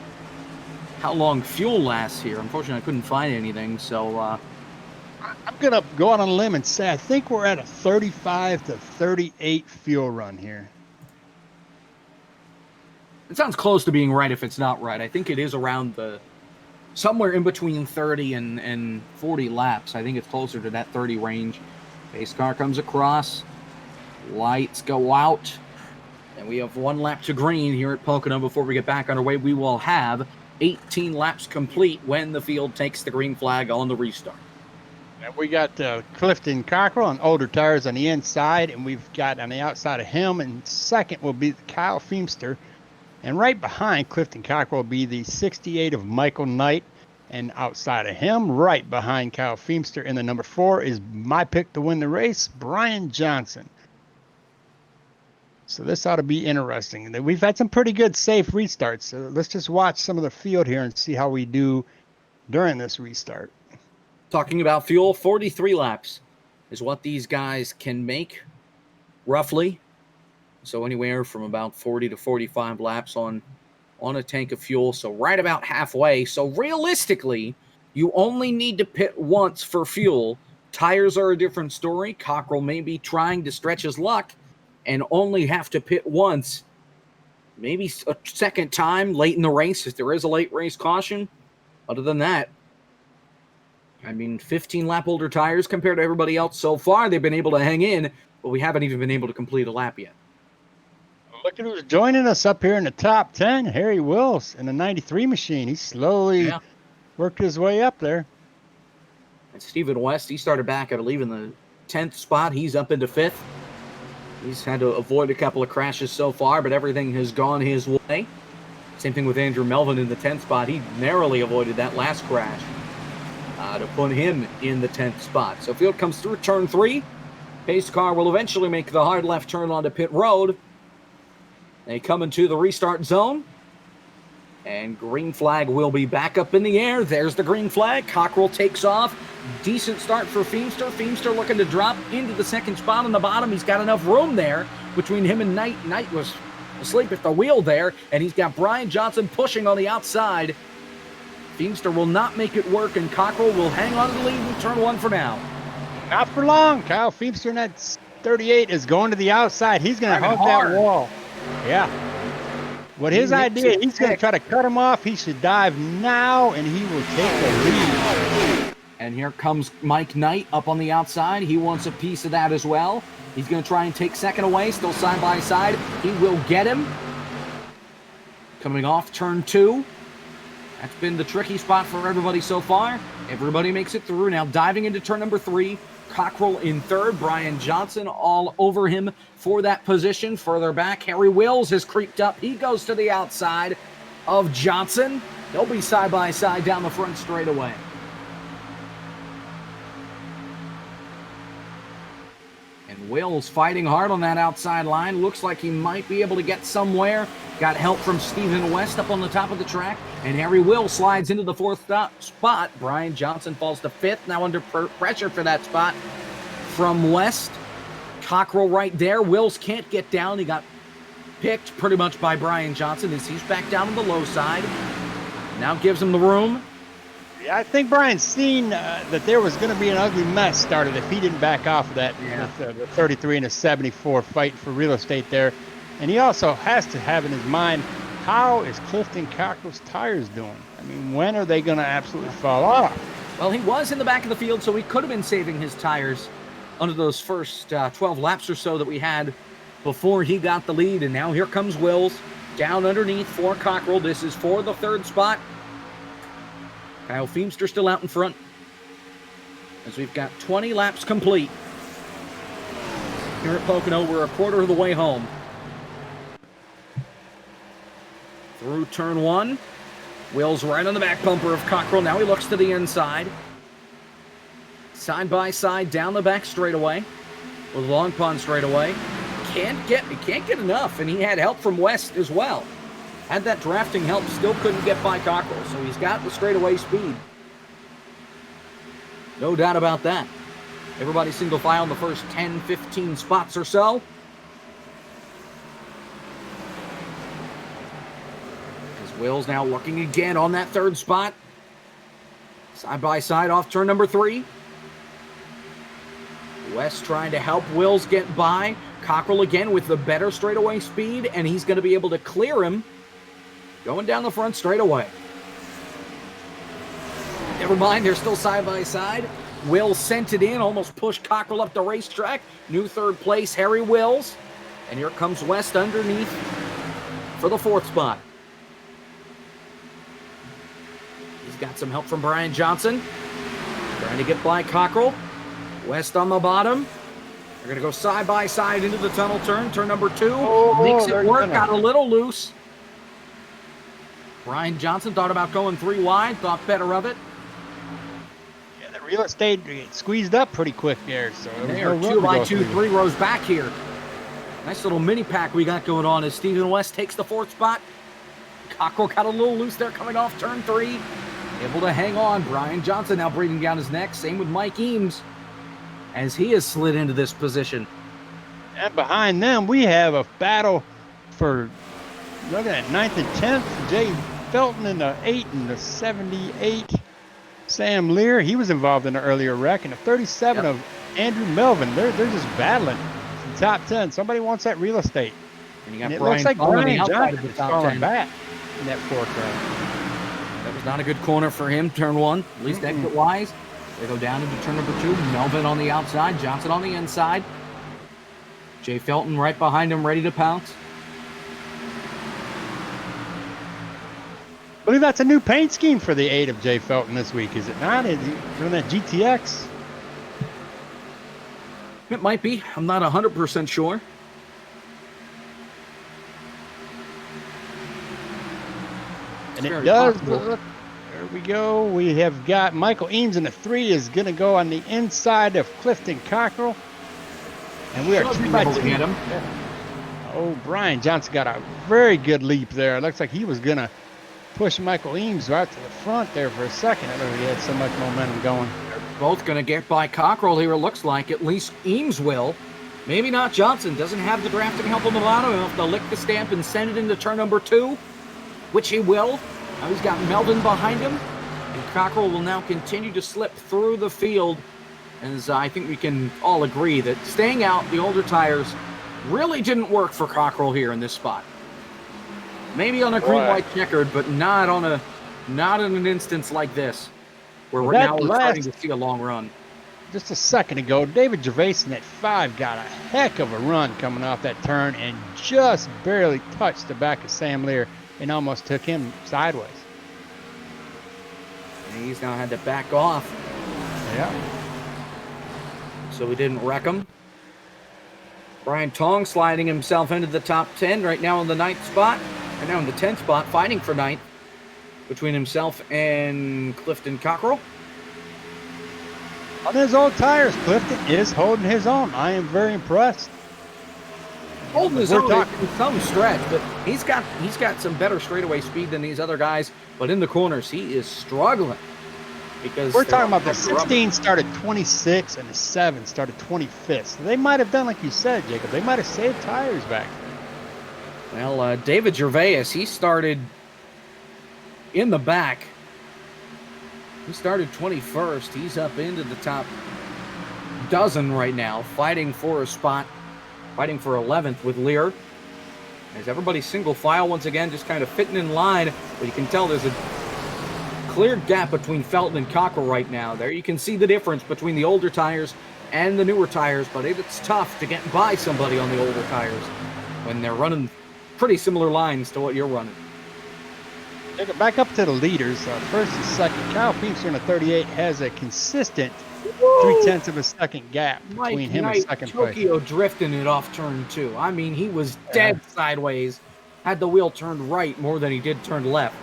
how long fuel lasts here. Unfortunately, I couldn't find anything, so I'm going to go out on a limb and say I think we're at a 35 to 38 fuel run here. it sounds close to being right if it's not right. I think it is around somewhere in between 30 and 40 laps. I think it's closer to that 30 range. Pace car comes across. Lights go out. And we have 1 lap to green here at Pocono before we get back underway. We will have 18 laps complete when the field takes the green flag on the restart. And we got Clifton Cockrell on older tires on the inside, and we've got on the outside of him, and second will be Kyle Feemster. And right behind Clifton Cockrell will be the 68 of Michael Knight. And outside of him, right behind Kyle Feemster in the number 4 is my pick to win the race, Brian Johnson. So this ought to be interesting. We've had some pretty good safe restarts. So let's just watch some of the field here and see how we do during this restart. Talking about fuel, 43 laps is what these guys can make, roughly. So anywhere from about 40 to 45 laps on a tank of fuel. So right about halfway. So realistically, you only need to pit once for fuel. Tires are a different story. Cockrell may be trying to stretch his luck and only have to pit once. Maybe a second time late in the race if there is a late race caution. Other than that, I mean, 15 lap older tires compared to everybody else so far. They've been able to hang in, but we haven't even been able to complete a lap yet. Look at who's joining us up here in the top 10. Harry Wills in the 93 machine. He slowly worked his way up there. And Stephen West, he started back, I believe, in the 10th spot. He's up into 5th. He's had to avoid a couple of crashes so far, but everything has gone his way. Same thing with Andrew Melvin in the 10th spot. He narrowly avoided that last crash to put him in the 10th spot. So field comes through turn 3. Pace car will eventually make the hard left turn onto pit road. They come into the restart zone. And green flag will be back up in the air. There's the green flag. Cockrell takes off. Decent start for Feemster. Feemster looking to drop into the second spot on the bottom. He's got enough room there between him and Knight. Knight was asleep at the wheel there. And he's got Brian Johnson pushing on the outside. Feemster will not make it work, and Cockrell will hang on to the lead in turn 1 for now. Not for long. Kyle Feemster in that 38 is going to the outside. He's going to hug that wall. Yeah. What his idea, he's going to try to cut him off. He should dive now, and he will take the lead. And here comes Mike Knight up on the outside. He wants a piece of that as well. He's going to try and take second away, still side by side. He will get him. Coming off turn 2. That's been the tricky spot for everybody so far. Everybody makes it through. Now diving into turn number 3. Cockrell in 3rd. Brian Johnson all over him for that position. Further back, Harry Wills has creeped up. He goes to the outside of Johnson. They'll be side by side down the front straightaway. And Wills fighting hard on that outside line. Looks like he might be able to get somewhere. Got help from Stephen West up on the top of the track. And Harry Wills slides into the 4th spot. Brian Johnson falls to 5th. Now under pressure for that spot from West. Cockrell right there. Wills can't get down. He got picked pretty much by Brian Johnson as he's back down on the low side. Now gives him the room. Yeah, I think Brian's seen that there was going to be an ugly mess started if he didn't back off of that with, the 33 and a 74 fight for real estate there. And he also has to have in his mind, how is Clifton Cockrell's tires doing? I mean, when are they going to absolutely fall off? Well, he was in the back of the field, so he could have been saving his tires under those first 12 laps or so that we had before he got the lead. And now here comes Wills down underneath for Cockrell. This is for the 3rd spot. Kyle Feemster still out in front as we've got 20 laps complete. Here at Pocono, we're a quarter of the way home. Through turn 1. Wills right on the back bumper of Cockrell. Now he looks to the inside. Side by side down the back straightaway. With Long Pond straightaway. He can't get enough, and he had help from West as well. Had that drafting help, still couldn't get by Cockrell, so he's got the straightaway speed. No doubt about that. Everybody single file in the first 10, 15 spots or so. As Will's now looking again on that third spot. Side by side off turn number 3. West trying to help Wills get by. Cockrell again with the better straightaway speed, and he's going to be able to clear him going down the front straightaway. Never mind, they're still side by side. Wills sent it in, almost pushed Cockrell up the racetrack. New third place, Harry Wills. And here comes West underneath for the 4th spot. He's got some help from Brian Johnson. Trying to get by Cockrell. West on the bottom. They're going to go side by side into the tunnel turn. Turn number 2. Makes it work. Got a little loose. Brian Johnson thought about going 3 wide. Thought better of it. Yeah, the real estate squeezed up pretty quick there. So They are 2 by 2, 3 rows back here. Nice little mini pack we got going on as Stephen West takes the 4th spot. Cockrell got a little loose there coming off turn 3. Able to hang on. Brian Johnson now breathing down his neck. Same with Mike Eames as he has slid into this position. And behind them, we have a battle for, looking at 9th and 10th. Jay Felton in the 8 and the 78. Sam Lear, he was involved in an earlier wreck. And the 37 of Andrew Melvin. They're just battling the top 10. Somebody wants that real estate. And you got And it Brian looks like Fallon on the Brian outside of Johnson the is top falling 10. back in that 4th round. That was not a good corner for him, turn 1, at least exit-wise. They go down into turn number 2. Melvin on the outside, Johnson on the inside. Jay Felton right behind him, ready to pounce. I believe that's a new paint scheme for the 8 of Jay Felton this week, is it not? Is he doing that GTX? It might be. I'm not 100% sure. And it very does possible. look. There we go. We have got Michael Eames in the 3 is going to go on the inside of Clifton Cockrell. And we are Should 2 be by able to 2. get him. Oh, Brian Johnson got a very good leap there. It looks like he was going to push Michael Eames right to the front there for a second. I know he had so much momentum going. Both going to get by Cockrell here, it looks like. At least Eames will. Maybe not Johnson. Doesn't have the drafting help on the bottom. He'll have to lick the stamp and send it into turn number 2, which he will. Now he's got Melvin behind him. And Cockrell will now continue to slip through the field. As I think we can all agree that staying out the older tires really didn't work for Cockrell here in this spot. Maybe on a green-white checkered, but not in an instance like this, where we're starting to see a long run. Just a second ago, David Gervais in that 5 got a heck of a run coming off that turn and just barely touched the back of Sam Lear and almost took him sideways. And he's now had to back off, Yeah. so we didn't wreck him. Brian Tong sliding himself into the top 10 right now in the 9th spot. Right now in the 10th spot, fighting for 9th between himself and Clifton Cockrell. On his old tires, Clifton is holding his own. I am very impressed. Holding his We're own talking- in some stretch, but he's got some better straightaway speed than these other guys. But in the corners, he is struggling because We're talking about the they're rubber. 16 started 26 and the 7 started 25th. So they might have done like you said, Jacob. They might have saved tires back there. Well, David Gervais, he started in the back. He started 21st. He's up into the top dozen right now, fighting for a spot, fighting for 11th with Lear. As everybody's single file once again, just kind of fitting in line. But you can tell there's a clear gap between Felton and Cockrell right now. There you can see the difference between the older tires and the newer tires, but it's tough to get by somebody on the older tires when they're running pretty similar lines to what you're running. Take it back up to the leaders. First and second. Kyle Peepster in the 38 has a consistent 0.3 of a second gap between him and second place. Tokyo drifting it off turn 2. I mean, he was dead sideways. Had the wheel turned right more than he did turned left.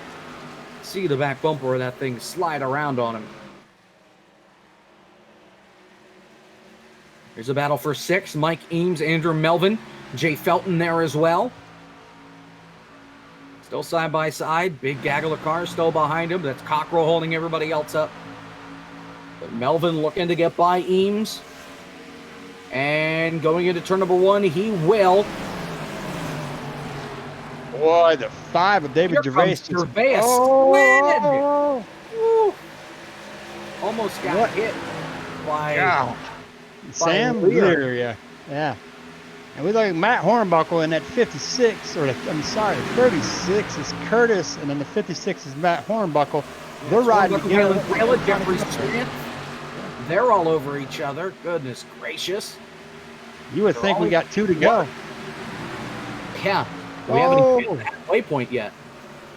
See the back bumper of that thing slide around on him. There's a battle for 6. Mike Eames, Andrew Melvin, Jay Felton there as well. Still side by side. Big gaggle of cars still behind him. That's Cockrell holding everybody else up. But Melvin looking to get by Eames. And going into turn number 1, he will. Boy, the 5 of David Here Gervais. comes Gervais. Oh, Woo. Almost got What? hit by God. Sam Lear. Lear, yeah. And we look at Matt Hornbuckle in that 56, or I'm sorry, 36 is Curtis, and then the 56 is Matt Hornbuckle. They're riding together. Jeffrey Smith. They're all over each other. Goodness gracious. You would think we got 2 to go. Yeah. We haven't even hit the halfway point yet.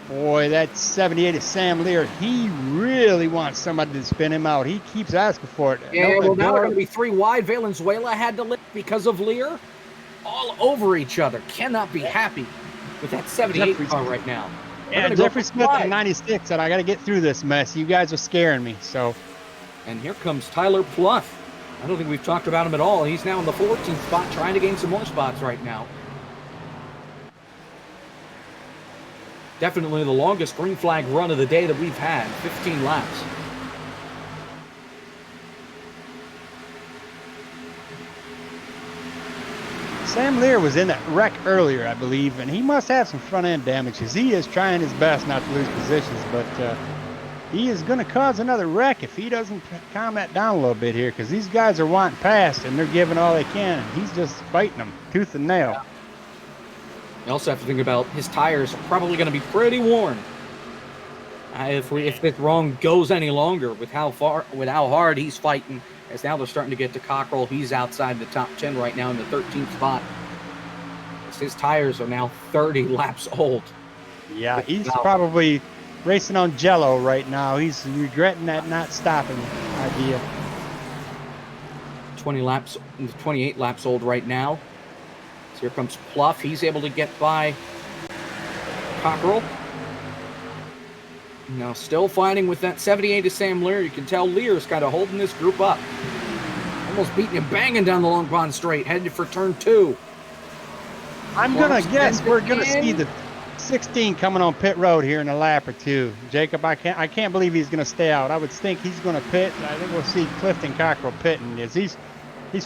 Boy, that 78 is Sam Lear. He really wants somebody to spin him out. He keeps asking for it. Yeah, well, now they're going to be 3 wide. Valenzuela had to lift because of Lear. All over each other. Cannot be happy with that 78 car right now. Yeah, Jeffrey Smith in 96 said, I got to get through this mess. You guys are scaring me. So, and here comes Tyler Pluff. I don't think we've talked about him at all. He's now in the 14th spot, trying to gain some more spots right now. Definitely the longest green flag run of the day that we've had, 15 laps. Sam Lear was in that wreck earlier, I believe, and he must have some front end damage because he is trying his best not to lose positions, but he is going to cause another wreck if he doesn't calm that down a little bit here, because these guys are wanting past and they're giving all they can, and he's just fighting them tooth and nail. Yeah. You also have to think about his tires are probably going to be pretty worn. If this run goes any longer with how hard he's fighting, as now they're starting to get to Cockrell. He's outside the top 10 right now in the 13th spot. His tires are now 30 laps old. Yeah, he's probably racing on jello right now. He's regretting that not stopping idea. 28 laps old right now. So here comes Pluff. He's able to get by Cockrell. Now still fighting with that 78 to Sam Lear. You can tell Lear's kind of holding this group up. Almost beating him, banging down the Long Pond Straight, headed for turn 2. I'm going to guess we're going to see the 16 coming on pit road here in a lap or 2. Jacob, I can't believe he's going to stay out. I would think he's going to pit. I think we'll see Clifton Cockrell pitting. He's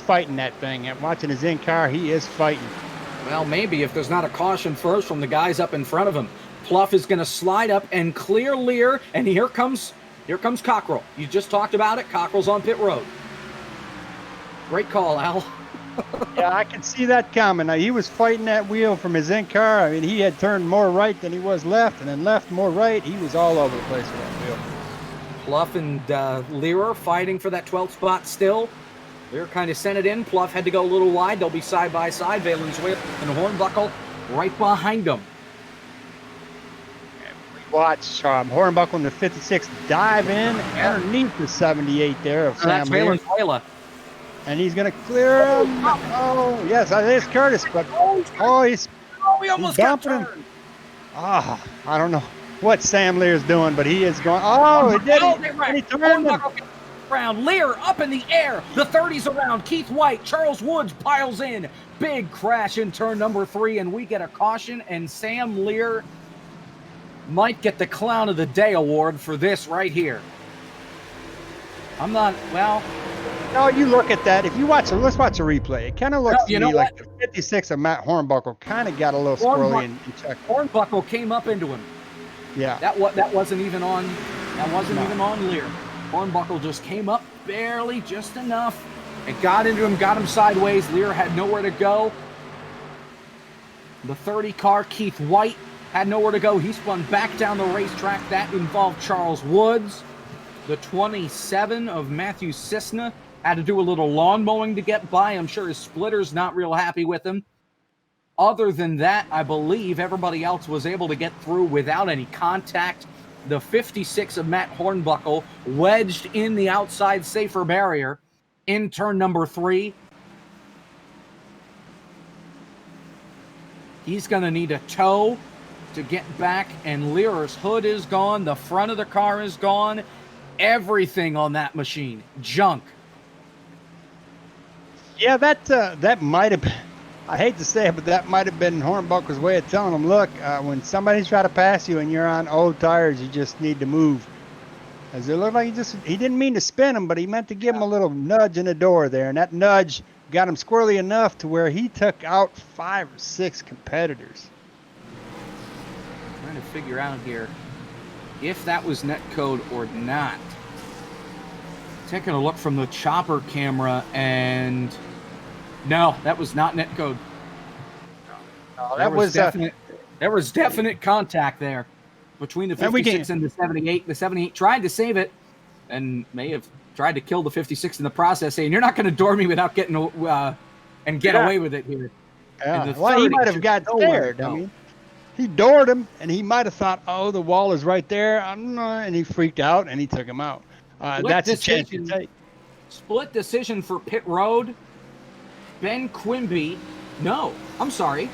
fighting that thing. I'm watching his in-car. He is fighting. Well, maybe if there's not a caution first from the guys up in front of him. Pluff is going to slide up and clear Lear, and here comes Cockrell. You just talked about it. Cockrell's on pit road. Great call, Al. Yeah, I can see that coming. Now, he was fighting that wheel from his in-car. I mean, he had turned more right than he was left, and then left more right. He was all over the place with that wheel. Pluff and Lear fighting for that 12th spot still. Lear kind of sent it in. Pluff had to go a little wide. They'll be side by side. Valenzuela and Hornbuckle right behind them. Watch Hornbuckle in the 56 dive in underneath the 78 there of Sam Lear. Valenzuela. And he's going to clear him. Oh, yes, that is Curtis, but he almost got turned. I don't know what Sam Lear's doing, but he is going. Oh, he did it. He turned him. Around. Lear up in the air. The 30's around. Keith White, Charles Woods piles in. Big crash in turn number 3, and we get a caution, and Sam Lear might get the Clown of the Day award for this right here. No, you look at that. If you watch it, let's watch a replay. It kind of looks to me like the 56 of Matt Hornbuckle kind of got a little squirrely in check. Hornbuckle came up into him. Yeah. That wasn't even on Lear. Hornbuckle just came up barely, just enough, and got into him, got him sideways. Lear had nowhere to go. The 30 car, Keith White, had nowhere to go. He spun back down the racetrack. That involved Charles Woods. The 27 of Matthew Cisna had to do a little lawn mowing to get by. I'm sure his splitter's not real happy with him. Other than that, I believe everybody else was able to get through without any contact. The 56 of Matt Hornbuckle wedged in the outside safer barrier in turn number 3. He's going to need a tow to get back, and Lear's hood is gone. The front of the car is gone. Everything on that machine, junk. Yeah, that might have been, I hate to say it, but that might have been Hornbuckle's way of telling him, look, when somebody's trying to pass you and you're on old tires, you just need to move. As it looked like he didn't mean to spin him, but he meant to give him a little nudge in the door there, and that nudge got him squirrely enough to where he took out 5 or 6 competitors. Trying to figure out here if that was netcode or not. Taking a look from the chopper camera, and no, that was not netcode. There was definite contact there between the 56 and the 78. The 78 tried to save it and may have tried to kill the 56 in the process, saying, "You're not going to door me without getting and get away with it here." Yeah. Well, he might have got scared. I mean, he doored him, and he might have thought, "Oh, the wall is right there," and he freaked out, and he took him out. That's a chance to take. Split decision for pit road. Ben Quimby. No, I'm sorry.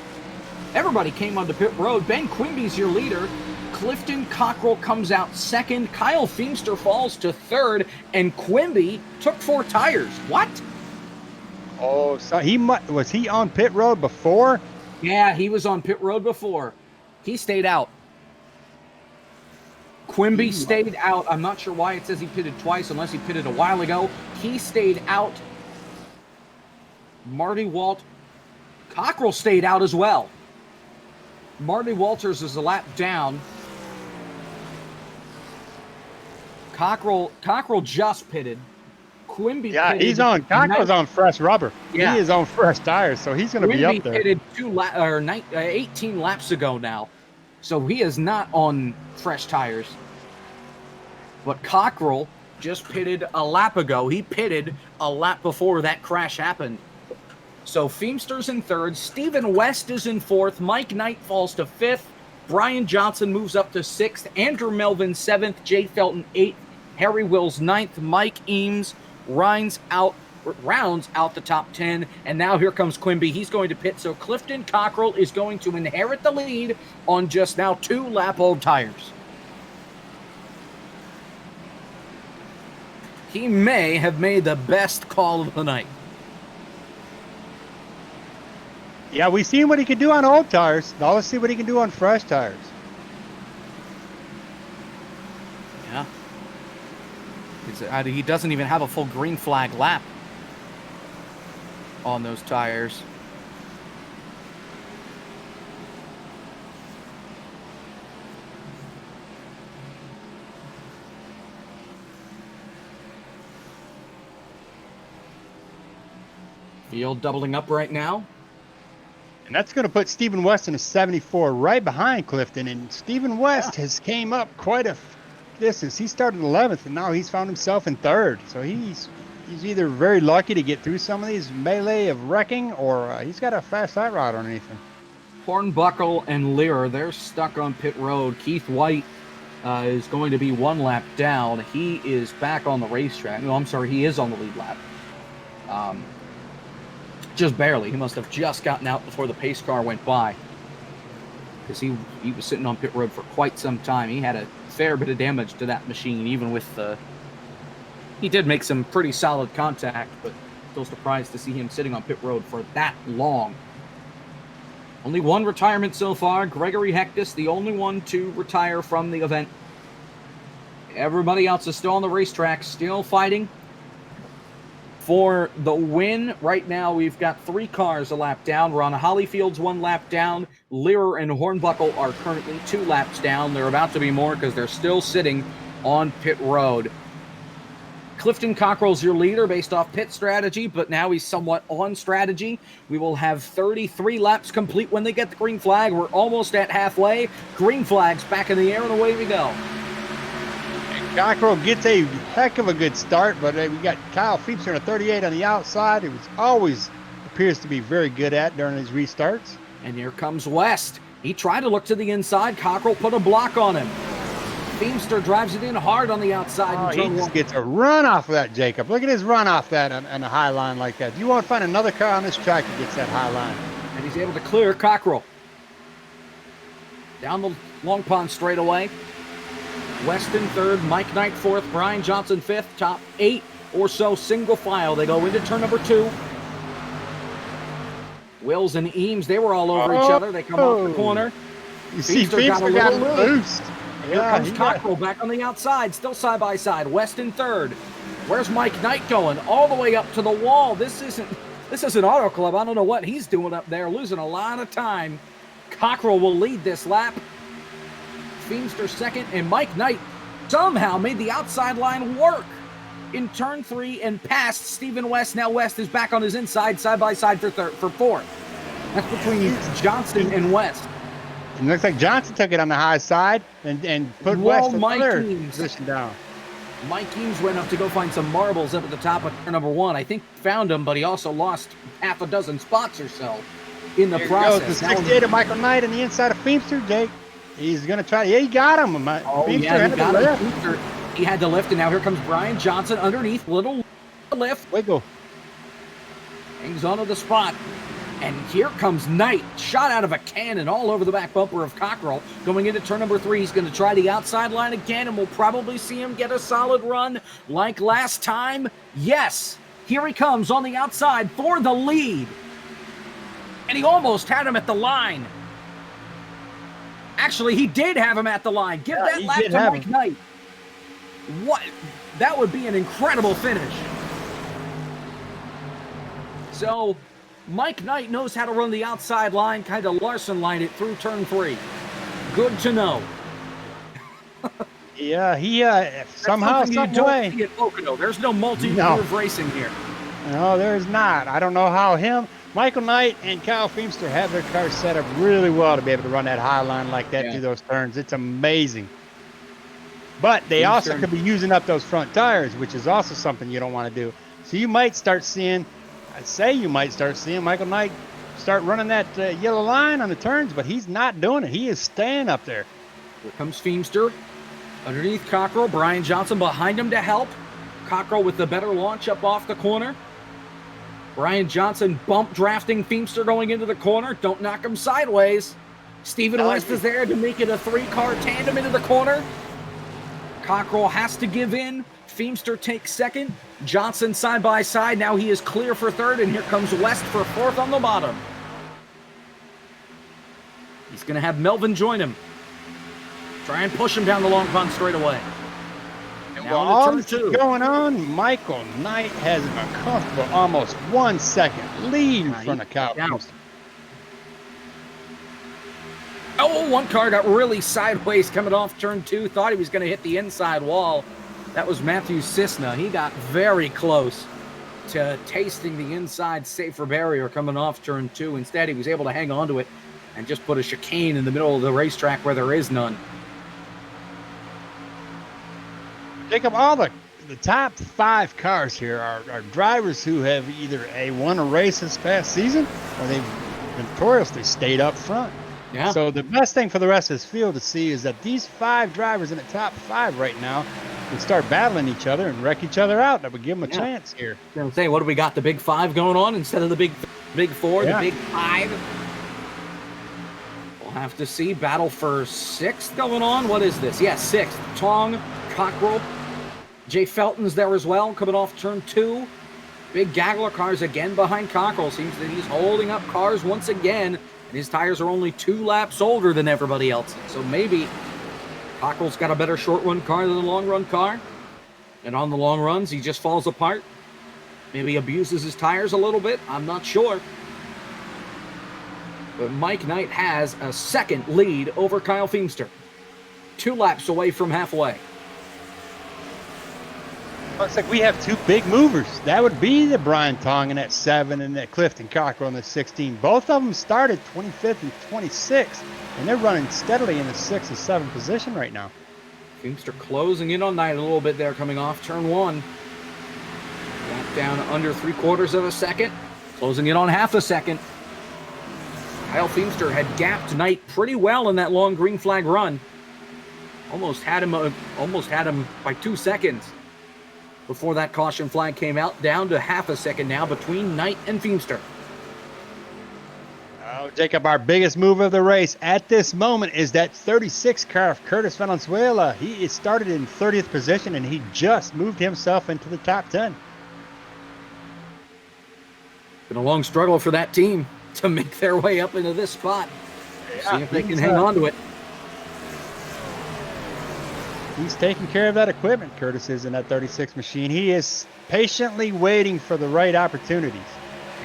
Everybody came onto pit road. Ben Quimby's your leader. Clifton Cockrell comes out second. Kyle Feimster falls to third, and Quimby took 4 tires. What? Oh, so was he on pit road before? Yeah, he was on pit road before. He stayed out. Quimby stayed out. I'm not sure why it says he pitted twice, unless he pitted a while ago. He stayed out. Marty Walt. Cockrell stayed out as well. Marty Walters is a lap down. Cockrell just pitted. Quimby pitted. He's on. Cockrell's on fresh rubber. Yeah. He is on fresh tires, so he's going to be up there. Quimby pitted 18 laps ago now, so he is not on fresh tires. But Cockrell just pitted a lap ago. He pitted a lap before that crash happened. So Feimster's in third. Stephen West is in fourth. Mike Knight falls to fifth. Brian Johnson moves up to sixth. Andrew Melvin seventh. Jay Felton eighth. Harry Wills ninth. Mike Eames rounds out the top 10. And now here comes Quimby. He's going to pit. So Clifton Cockrell is going to inherit the lead on just now 2 lap-old tires. He may have made the best call of the night. Yeah, we've seen what he can do on old tires. Now let's see what he can do on fresh tires. Yeah. He doesn't even have a full green flag lap on those tires. Field doubling up right now. And that's going to put Stephen West in a 74 right behind Clifton. And Stephen West has came up quite a distance. He started 11th, and now he's found himself in third. So he's either very lucky to get through some of these melee of wrecking, or he's got a fast hot rod underneath him. Hornbuckle and Lear, they're stuck on pit road. Keith White is going to be 1 lap down. He is back on the racetrack. No, I'm sorry, he is on the lead lap. Just barely. He must have just gotten out before the pace car went by, because he was sitting on pit road for quite some time. He had a fair bit of damage to that machine, even with he did make some pretty solid contact, but still surprised to see him sitting on pit road for that long. Only 1 retirement so far. Gregory Hectus, the only one to retire from the event. Everybody else is still on the racetrack, still fighting for the win. Right now, we've got 3 cars a lap down. Ron Hollyfield's 1 lap down. Lear and Hornbuckle are currently 2 laps down. They're about to be more because they're still sitting on pit road. Clifton Cockrell's your leader based off pit strategy, but now he's somewhat on strategy. We will have 33 laps complete when they get the green flag. We're almost at halfway. Green flag's back in the air, and away we go. Cockrell gets a heck of a good start, but we got Kyle Feimster in a 38 on the outside. It was always appears to be very good at during his restarts. And here comes West. He tried to look to the inside. Cockrell put a block on him. Feimster drives it in hard on the outside. He just gets a run off of that, Jacob. Look at his run off that on a high line like that. You won't find another car on this track that gets that high line. And he's able to clear Cockrell. Down the Long Pond straightaway. West in third, Mike Knight fourth, Brian Johnson fifth, top 8 or so single file. They go into turn number 2. Wills and Eames, they were all over each other. They come off the corner. You see, Feimster got a boost. Here comes Cockrell back on the outside, still side by side. West in third. Where's Mike Knight going? All the way up to the wall. This isn't This is an auto club. I don't know what he's doing up there, losing a lot of time. Cockrell will lead this lap. Feemster second, and Mike Knight somehow made the outside line work in turn 3 and passed Stephen West. Now West is back on his inside, side by side for fourth. That's between Johnson and West. It looks like Johnson took it on the high side and put West in third position down. Mike Eames went up to go find some marbles up at the top of turn number 1. I think found them, but he also lost half a dozen spots or so in the process. The 68 of Michael Knight on the inside of Feemster, Jake. He's going to try. Yeah, he got him. Feemster yeah, he got him. Feemster, he had to lift, and now here comes Brian Johnson underneath. Little lift. Wiggle. Hangs onto the spot. And here comes Knight, shot out of a cannon all over the back bumper of Cockrell. Going into turn number 3, he's going to try the outside line again, and we'll probably see him get a solid run like last time. Yes, here he comes on the outside for the lead. And he almost had him at the line. Actually, he did have him at the line. Give that lap to Mike Knight. What? That would be an incredible finish. So, Mike Knight knows how to run the outside line, kind of Larson line it through turn 3. Good to know. Yeah, he somehow, some way. At Pocono. There's no multi-curve racing here. No, there's not. I don't know how Michael Knight and Kyle Feemster have their cars set up really well to be able to run that high line like that through those turns. It's amazing. But they also could be using up those front tires, which is also something you don't want to do. So you might start seeing, Michael Knight start running that yellow line on the turns, but he's not doing it. He is staying up there. Here comes Feemster. Underneath Cockrell, Brian Johnson behind him to help. Cockrell with the better launch up off the corner. Brian Johnson bump drafting Feemster going into the corner. Don't knock him sideways. Stephen West is there to make it a 3-car tandem into the corner. Cockrell has to give in. Feemster takes second. Johnson side by side. Now he is clear for third, and here comes West for fourth on the bottom. He's going to have Melvin join him. Try and push him down the long pond straight away. Now all this is going on, Michael Knight has a comfortable almost 1 second lead in front of Kyle Feemster. Oh, one car got really sideways coming off turn 2. Thought he was going to hit the inside wall. That was Matthew Cisna. He got very close to tasting the inside safer barrier coming off turn 2. Instead, he was able to hang on to it and just put a chicane in the middle of the racetrack where there is none. Jacob, all the top 5 cars here are drivers who have either won a race this past season or they've notoriously stayed up front. Yeah. So the best thing for the rest of this field to see is that these 5 drivers in the top 5 right now would start battling each other and wreck each other out. That would give them a chance here. I was going to say, what do we got? The big 5 going on instead of the big 4, the big 5? We'll have to see. Battle for 6th going on. What is this? Yeah, 6th. Tong, Cockrell, Jay Felton's there as well, coming off turn 2. Big Gagler cars again behind Cockrell. Seems that he's holding up cars once again, and his tires are only 2 laps older than everybody else. So maybe Cockrell's got a better short run car than the long run car. And on the long runs, he just falls apart. Maybe abuses his tires a little bit. I'm not sure. But Mike Knight has a second lead over Kyle Feemster. 2 laps away from halfway. Looks like we have 2 big movers. That would be the Brian Tong in that 7 and that Clifton Cockrell in the 16. Both of them started 25th and 26th, and they're running steadily in the 6th and 7th position right now. Feemster closing in on Knight a little bit there, coming off turn 1. Back down under 3/4 of a second, closing in on half a second. Kyle Feemster had gapped Knight pretty well in that long green flag run. Almost had him by 2 seconds. Before that caution flag came out, down to half a second now between Knight and Feemster. Oh, Jacob, our biggest move of the race at this moment is that 36 car of Curtis Valenzuela. He started in 30th position, and he just moved himself into the top 10. Been a long struggle for that team to make their way up into this spot. See if they can hang on to it. He's taking care of that equipment, Curtis is, in that 36 machine. He is patiently waiting for the right opportunities.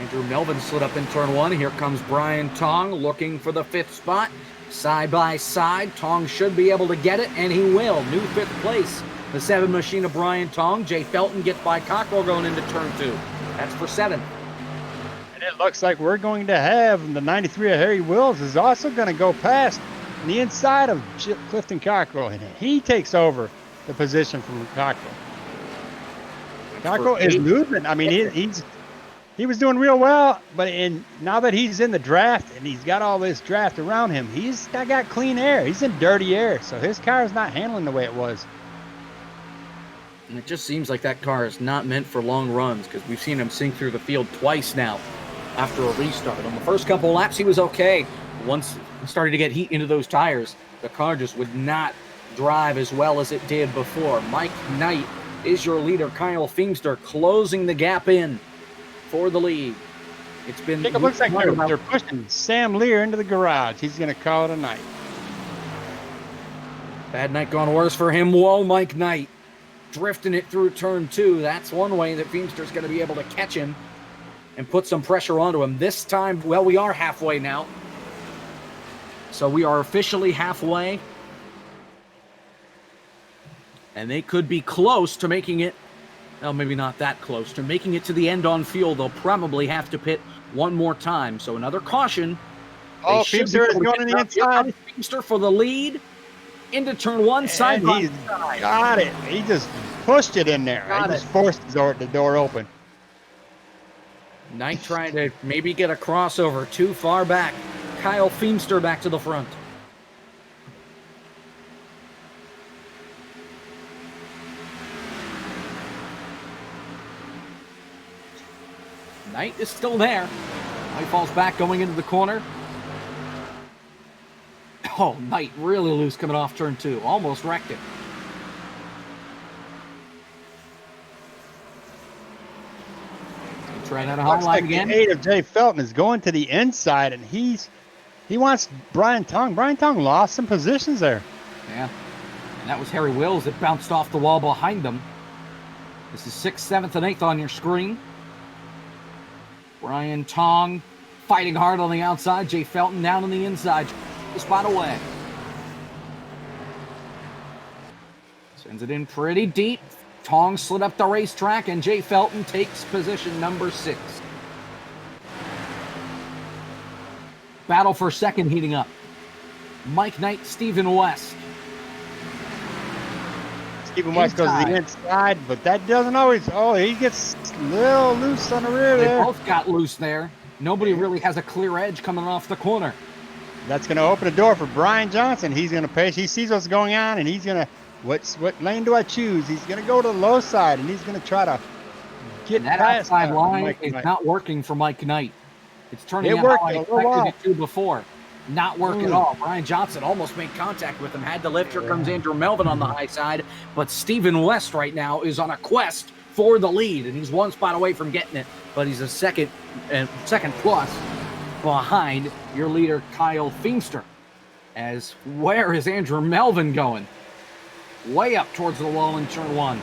Andrew Melvin slid up in turn 1. Here comes Brian Tong looking for the 5th spot. Side by side, Tong should be able to get it, and he will. New 5th place. The 7 machine of Brian Tong. Jay Felton gets by Cockrell going into turn 2. That's for 7th. And it looks like we're going to have the 93 of Harry Wills is also going to go past the inside of Clifton Cockrell, and he takes over the position from Cockrell. Cockrell is losing. I mean, he was doing real well, but now that he's in the draft and he's got all this draft around him, he's got clean air. He's in dirty air, so his car is not handling the way it was. And it just seems like that car is not meant for long runs because we've seen him sink through the field twice now after a restart. On the first couple laps, he was okay. Once he started to get heat into those tires, the car just would not drive as well as it did before. Mike Knight is your leader. Kyle Feemster closing the gap in for the lead. It's been. It looks like they're pushing Sam Lear into the garage. He's going to call it a night. Bad night gone worse for him. Whoa, Mike Knight drifting it through turn 2. That's one way that Feemster's going to be able to catch him and put some pressure onto him. This time, well, we are halfway now. So we are officially halfway. And they could be close to making it. Well, maybe not that close to making it to the end on fuel. They'll probably have to pit one more time. So another caution. Oh, Feemster is going to the inside. Feemster for the lead into turn 1, side by side. Got it. He just pushed it in there. He just forced the door open. Knight trying to maybe get a crossover too far back. Kyle Feemster back to the front. Knight is still there. He falls back going into the corner. Oh, Knight really loose coming off turn 2. Almost wrecked it. Trying out a hot line again. The 8 of Jay Felton is going to the inside, and he wants Brian Tong. Brian Tong lost some positions there. Yeah. And that was Harry Wills that bounced off the wall behind them. This is 6th, 7th, and 8th on your screen. Brian Tong fighting hard on the outside. Jay Felton down on the inside. A spot away. Sends it in pretty deep. Tong slid up the racetrack, and Jay Felton takes position number 6. Battle for second heating up. Mike Knight, Stephen West. Stephen West goes to the inside, but that doesn't always. Oh, he gets a little loose on the rear there. They both got loose there. Nobody really has a clear edge coming off the corner. That's going to open the door for Brian Johnson. He's going to pace. He sees what's going on, and he's going to. What lane do I choose? He's going to go to the low side, and he's going to try to get that past outside line is not working for Mike Knight. It's turning out how I expected it to before. Not work at all. Brian Johnson almost made contact with him. Had to lift. Here comes Andrew Melvin on the high side. But Stephen West right now is on a quest for the lead, and he's one spot away from getting it. But he's a second plus behind your leader, Kyle Feemster. As where is Andrew Melvin going? Way up towards the wall in turn 1.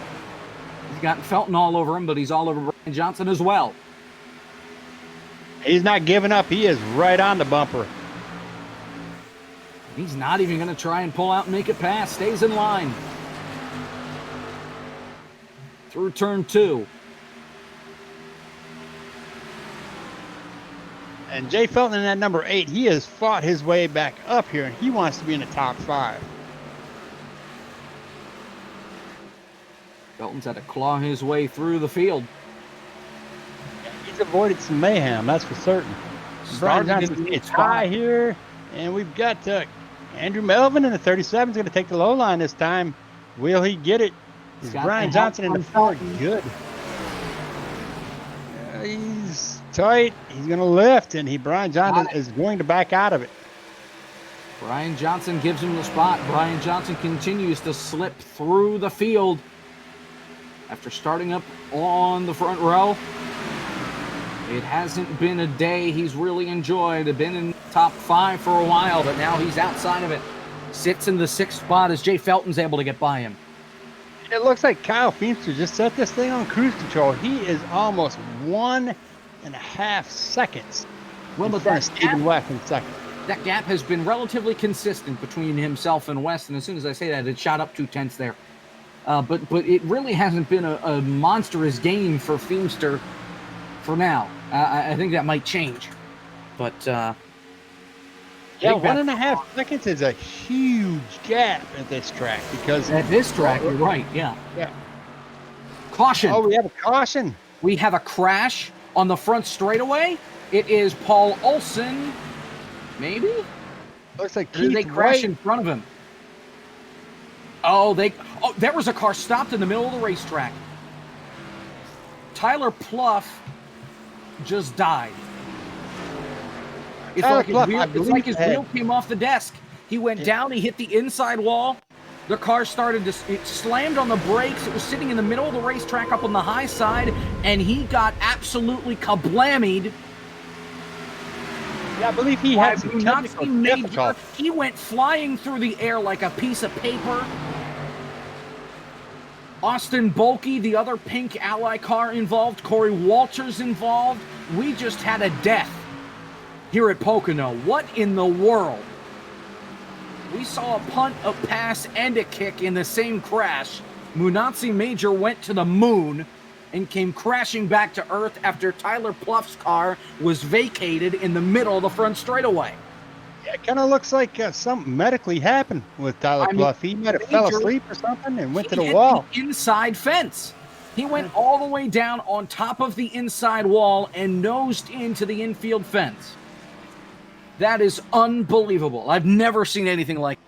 He's got Felton all over him, but he's all over Brian Johnson as well. He's not giving up. He is right on the bumper. He's not even going to try and pull out and make it pass. Stays in line. Through turn 2. And Jay Felton in that number 8, he has fought his way back up here, and he wants to be in the top 5. Felton's had to claw his way through the field. He's avoided some mayhem, that's for certain. Brian Johnson gets high here, and we've got Andrew Melvin in the 37 is going to take the low line this time. Will he get it? Is Brian Johnson in the 4? Good. He's tight. He's going to lift, and Brian Johnson is going to back out of it. Brian Johnson gives him the spot. Brian Johnson continues to slip through the field. After starting up on the front row, it hasn't been a day he's really enjoyed. He's been in top 5 for a while, but now he's outside of it. Sits in the 6th spot as Jay Felton's able to get by him. It looks like Kyle Feemster just set this thing on cruise control. He is almost 1 1.5 seconds. Well, in but front that of Stephen gap, West in second. that gap has been relatively consistent between himself and West, and as soon as I say that, it shot up 0.2 there. But it really hasn't been a monstrous gain for Feemster for now. I think that might change. But Yeah, think that- 1.5 seconds is a huge gap at this track because at this track, you're right, yeah. Yeah. Caution. Oh, we have a caution. We have a crash on the front straightaway. It is Paul Olsen, maybe? Looks like Or did they Keith crash White. in front of him? Oh, there was a car stopped in the middle of the racetrack. Tyler Pluff just died. It's Tyler like Pluff, it's like his wheel came off the desk. He went down, he hit the inside wall. The car it slammed on the brakes. It was sitting in the middle of the racetrack up on the high side, and he got absolutely kablammied. Yeah, I believe he had some Nazi technical Major. difficulty. He went flying through the air like a piece of paper. Austin Bulkey, the other pink ally car involved. Corey Walters involved. We just had a death here at Pocono. What in the world? We saw a punt, a pass, and a kick in the same crash. Munazi Major went to the moon and came crashing back to earth after Tyler Pluff's car was vacated in the middle of the front straightaway. Yeah, it kind of looks like something medically happened with Tyler Pluff. He might have fell asleep or something and went to the hit wall. The inside fence. He went all the way down on top of the inside wall and nosed into the infield fence. That is unbelievable. I've never seen anything like it.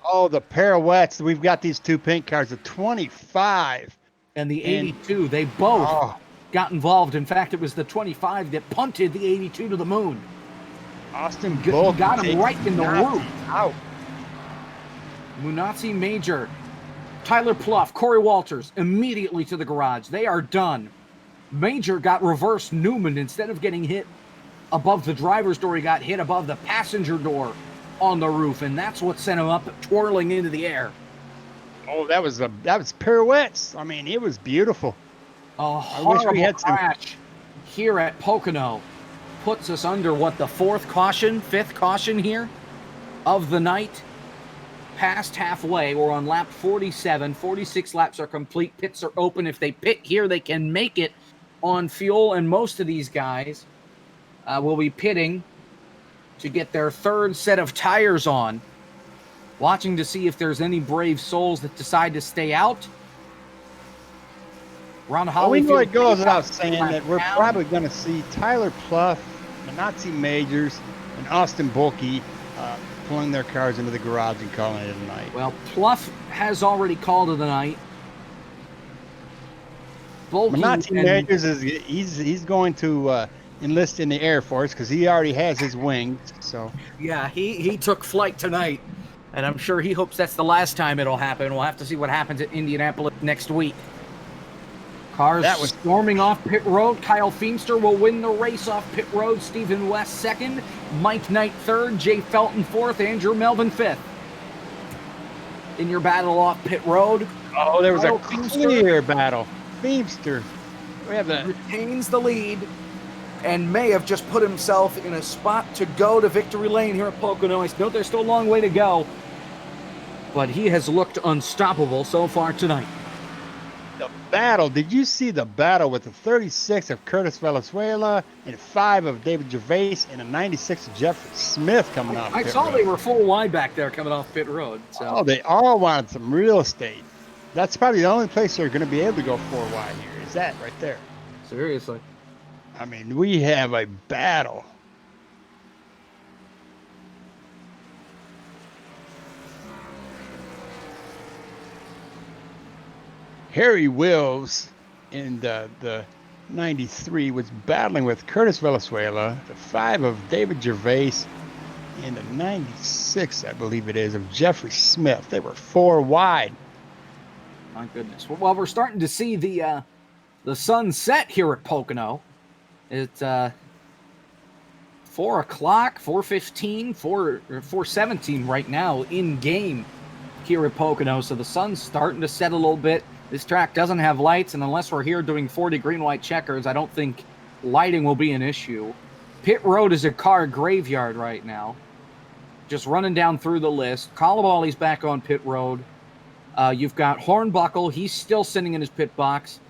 Oh, the pirouettes. We've got these two pink cars, the 25. And the 82, they both got involved. In fact, it was the 25 that punted the 82 to the moon. Austin Bulkey got him right in the roof. Out. Munazi Major, Tyler Pluff, Corey Walters, immediately to the garage. They are done. Major got reverse Newman. Instead of getting hit above the driver's door, he got hit above the passenger door on the roof, and that's what sent him up twirling into the air. Oh, that was pirouettes. I mean, it was beautiful. A wish we horrible had some- crash here at Pocono puts us under the fifth caution here of the night. Past halfway, we're on lap 47. 46 laps are complete. Pits are open. If they pit here, they can make it on fuel, and most of these guys will be pitting to get their third set of tires on, watching to see if there's any brave souls that decide to stay out. Ron Well, we know Hollyfield it goes without saying that we're down. probably going to see Tyler Pluff, the Nazi Majors, and Austin Bulkey pulling their cars into the garage and calling it a night. Well, Pluff has already called it a night. Bulkey Nazi and- Majors he's going to enlist in the Air Force because he already has his wings. So Yeah, he took flight tonight, and I'm sure he hopes that's the last time it'll happen. We'll have to see what happens at Indianapolis next week. Cars storming off pit road. Kyle Feemster will win the race off pit road. Stephen West second. Mike Knight third. Jay Felton fourth. Andrew Melvin fifth. In your battle off pit road. oh, there was Kyle a Feemster clear battle. Feemster, we have that. retains the lead and may have just put himself in a spot to go to victory lane here at Pocono. I know there's still a long way to go, but he has looked unstoppable so far tonight. The battle. Did you see the battle with the 36 of Curtis Valenzuela and 5 of David Gervais and a 96 of Jeffrey Smith coming off? I pit saw road? they were full wide back there coming off pit road. So Oh, they all wanted some real estate. That's probably the only place they're going to be able to go 4 wide here. Is that right there? seriously. I mean, we have a battle. Harry Wills in the 93 was battling with Curtis Valenzuela, the 5 of David Gervais, and the 96, I believe it is, of Jeffrey Smith. They were 4 wide. My goodness. Well, we're starting to see the sun set here at Pocono. It's 4 o'clock, 4:15, 4:17 right now in game here at Pocono. So the sun's starting to set a little bit. This track doesn't have lights, and unless we're here doing 40 green white checkers, I don't think lighting will be an issue. Pit road is a car graveyard right now. Just running down through the list. Colabali's back on pit road. You've got Hornbuckle. He's still sitting in his pit box.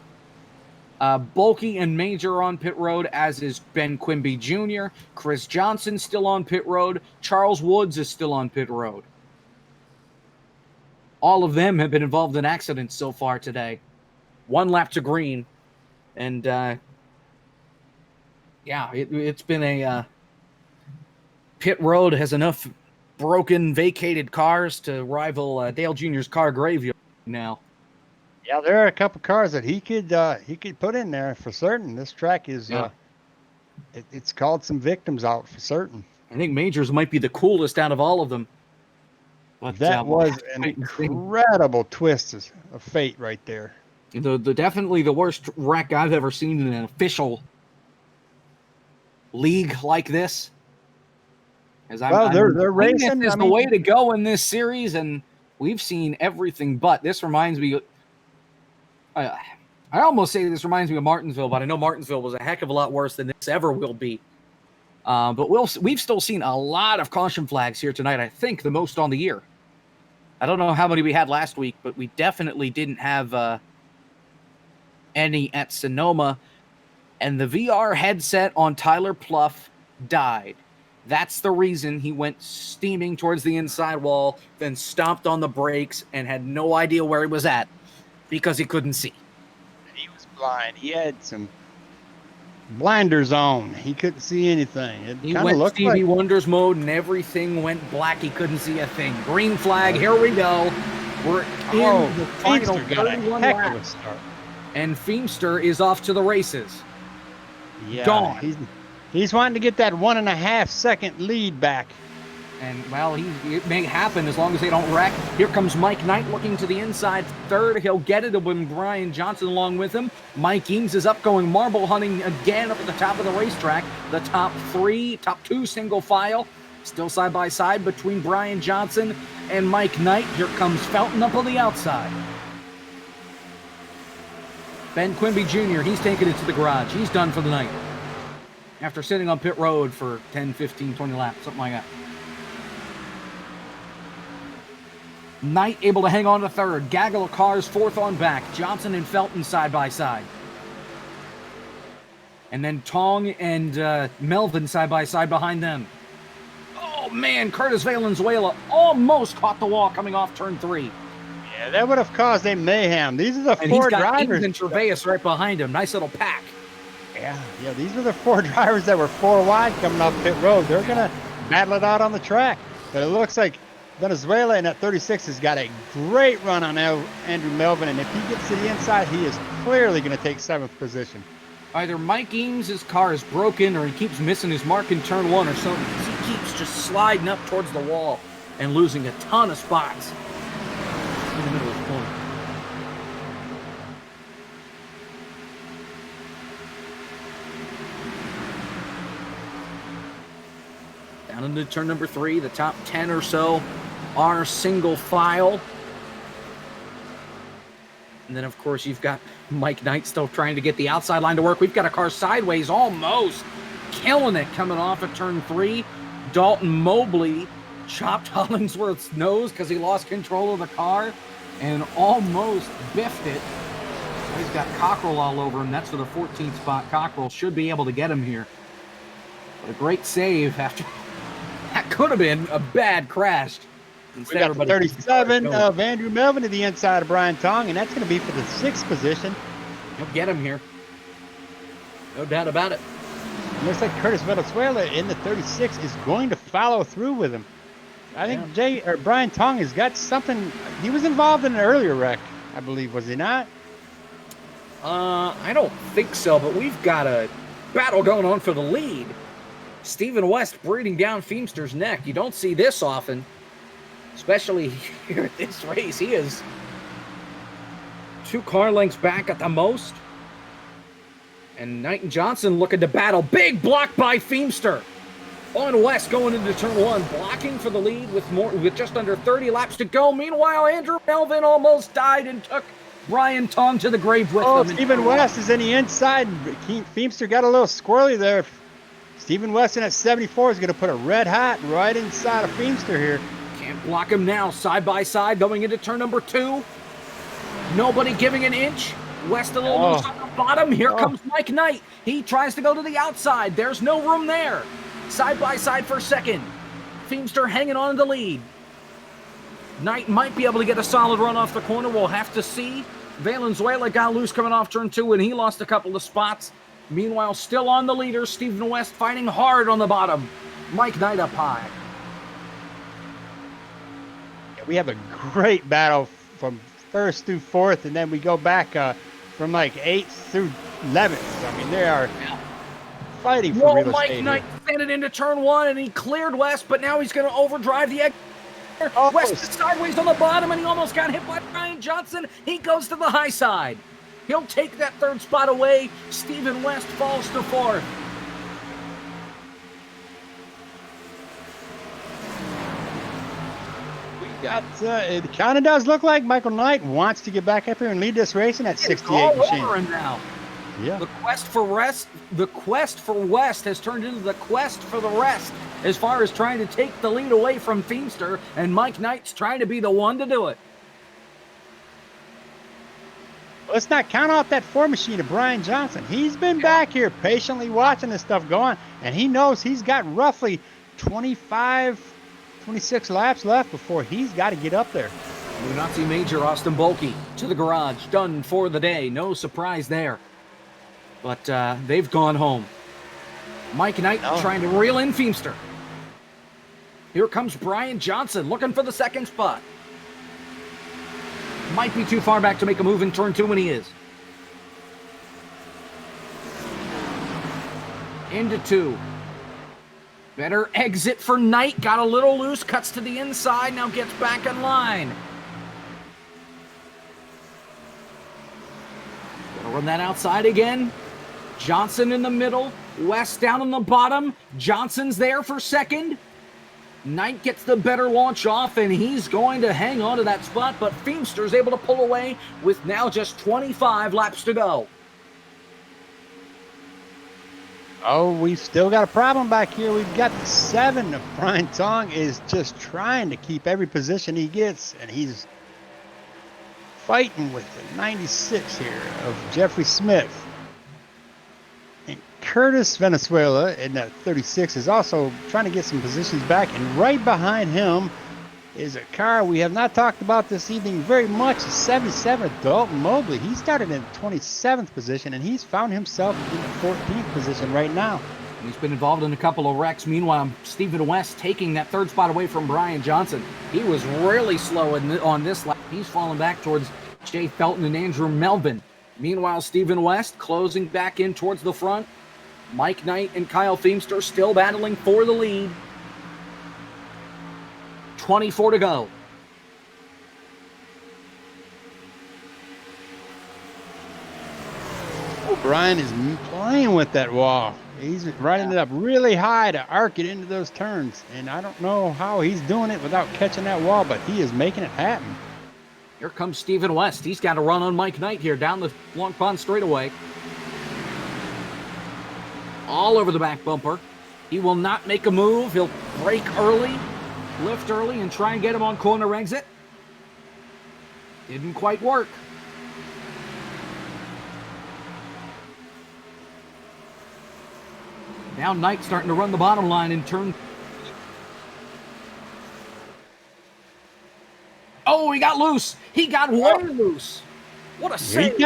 Bulky and Major on pit road, as is Ben Quimby Jr. Chris Johnson still on pit road. Charles Woods is still on pit road. All of them have been involved in accidents so far today. 1 lap to green. And, yeah, it's been a... pit road has enough broken, vacated cars to rival Dale Jr.'s car graveyard now. Yeah, there are a couple cars that he could put in there for certain. This track is it's called some victims out for certain. I think Majors might be the coolest out of all of them. But that was an incredible twist of fate right there. Definitely the worst wreck I've ever seen in an official league like this. They're racing. Is the way to go in this series, and we've seen everything but. This reminds me. I almost say this reminds me of Martinsville, but I know Martinsville was a heck of a lot worse than this ever will be. But we've still seen a lot of caution flags here tonight. I think the most on the year. I don't know how many we had last week, but we definitely didn't have any at Sonoma. And the VR headset on Tyler Pluff died. That's the reason he went steaming towards the inside wall, then stomped on the brakes and had no idea where he was at because he couldn't see. He was blind. He had some blinders on. He couldn't see anything. He went Stevie Wonder's mode and everything went black. He couldn't see a thing. Green flag. Here we go. We're in the final 31 laps. And Feemster is off to the races. Yeah, gone. He's wanting to get that 1.5 second lead back. And, well, it may happen as long as they don't wreck. Here comes Mike Knight looking to the inside third. He'll get it with Brian Johnson along with him. Mike Eames is up going marble hunting again up at the top of the racetrack. The top 2 single file. Still side by side between Brian Johnson and Mike Knight. Here comes Felton up on the outside. Ben Quimby Jr., he's taking it to the garage. He's done for the night. After sitting on pit road for 10, 15, 20 laps, something like that. Knight able to hang on to third. Gaggle of cars fourth on back. Johnson and Felton side by side. And then Tong and Melvin side by side behind them. Oh man, Curtis Valenzuela almost caught the wall coming off turn 3. Yeah, that would have caused a mayhem. These are the and four he's got drivers. And Gervais right behind him. Nice little pack. Yeah, these are the 4 drivers that were 4 wide coming off pit road. They're going to battle it out on the track. But it looks like Venezuela in that 36 has got a great run on Andrew Melvin. And if he gets to the inside, he is clearly going to take 7th position. Either Mike Eames' car is broken or he keeps missing his mark in turn 1 or something. He keeps just sliding up towards the wall and losing a ton of spots in the middle of the corner. Down into turn number 3, the top 10 or so are single file. And then, of course, you've got Mike Knight still trying to get the outside line to work. We've got a car sideways, almost killing it coming off at turn 3. Dalton Mobley chopped Hollingsworth's nose because he lost control of the car and almost biffed it. He's got Cockrell all over him. That's for the 14th spot. Cockrell should be able to get him here. But a great save after... That could have been a bad crash. We got the 37 of Andrew Melvin to the inside of Brian Tong, and that's going to be for the 6th position. He'll get him here. No doubt about it. It looks like Curtis Venezuela in the 36 is going to follow through with him. I think Brian Tong has got something. He was involved in an earlier wreck, I believe, was he not? I don't think so, but we've got a battle going on for the lead. Stephen West breathing down Feemster's neck. You don't see this often, especially here at this race. He is 2 car lengths back at the most. And Knight and Johnson looking to battle. Big block by Feemster. On West going into turn 1, blocking for the lead with just under 30 laps to go. Meanwhile, Andrew Melvin almost died and took Brian Tong to the grave with Oh, them. Stephen West is in the inside. Feemster got a little squirrely there. Stephen West in at 74 is going to put a red hot right inside of Feemster here. Can't block him now. Side by side going into turn number 2. Nobody giving an inch. West a little loose on the bottom. Here comes Mike Knight. He tries to go to the outside. There's no room there. Side by side for second. Feemster hanging on to the lead. Knight might be able to get a solid run off the corner. We'll have to see. Valenzuela got loose coming off turn 2, and he lost a couple of spots. Meanwhile, still on the leader, Stephen West fighting hard on the bottom. Mike Knight up high. Yeah, we have a great battle from 1st through 4th, and then we go back from like 8th through 11th. I mean, they are fighting for real Mike estate Knight here. standing into turn 1, and he cleared West, but now he's going to overdrive the exit. West is sideways on the bottom, and he almost got hit by Brian Johnson. He goes to the high side. He'll take that 3rd spot away. Stephen West falls to 4th. It kind of does look like Michael Knight wants to get back up here and lead this race in that 68 all machine. over him now. Yeah. The quest for West has turned into the quest for the rest as far as trying to take the lead away from Feemster, and Mike Knight's trying to be the one to do it. Let's not count out that 4 machine of Brian Johnson. He's been back here patiently watching this stuff go on, and he knows he's got roughly 25, 26 laps left before he's got to get up there. New Nazi Major Austin Bulkey to the garage, done for the day. No surprise there. But they've gone home. Mike Knight trying to reel in Feemster. Here comes Brian Johnson looking for the 2nd spot. Might be too far back to make a move in turn 2 when he is. Into 2. Better exit for Knight. Got a little loose. Cuts to the inside. Now gets back in line. Gonna run that outside again. Johnson in the middle. West down on the bottom. Johnson's there for 2nd. Knight gets the better launch off, and he's going to hang on to that spot, but Feemster's able to pull away with now just 25 laps to go. Oh, we've still got a problem back here. We've got the 7 of Brian Tong is just trying to keep every position he gets, and he's fighting with the 96 here of Jeffrey Smith. And Curtis Venezuela in that 36 is also trying to get some positions back, and right behind him is a car we have not talked about this evening very much, 77 Dalton Mobley. He started in 27th position, and he's found himself in the 14th position right now. He's been involved in a couple of wrecks. Meanwhile, Stephen West taking that 3rd spot away from Brian Johnson. He was really slow on this lap. He's fallen back towards Jay Felton and Andrew Melvin. Meanwhile, Stephen West closing back in towards the front. Mike Knight and Kyle Feemster still battling for the lead. 24 to go. Brian is playing with that wall. He's riding it up really high to arc it into those turns. And I don't know how he's doing it without catching that wall, but he is making it happen. Here comes Stephen West. He's got to run on Mike Knight here down the Long Pond straightaway. All over the back bumper. He will not make a move. He'll brake early, lift early, and try and get him on corner exit. Didn't quite work. Now Knight starting to run the bottom line in turn. Oh, he got loose. He got way loose. What a save.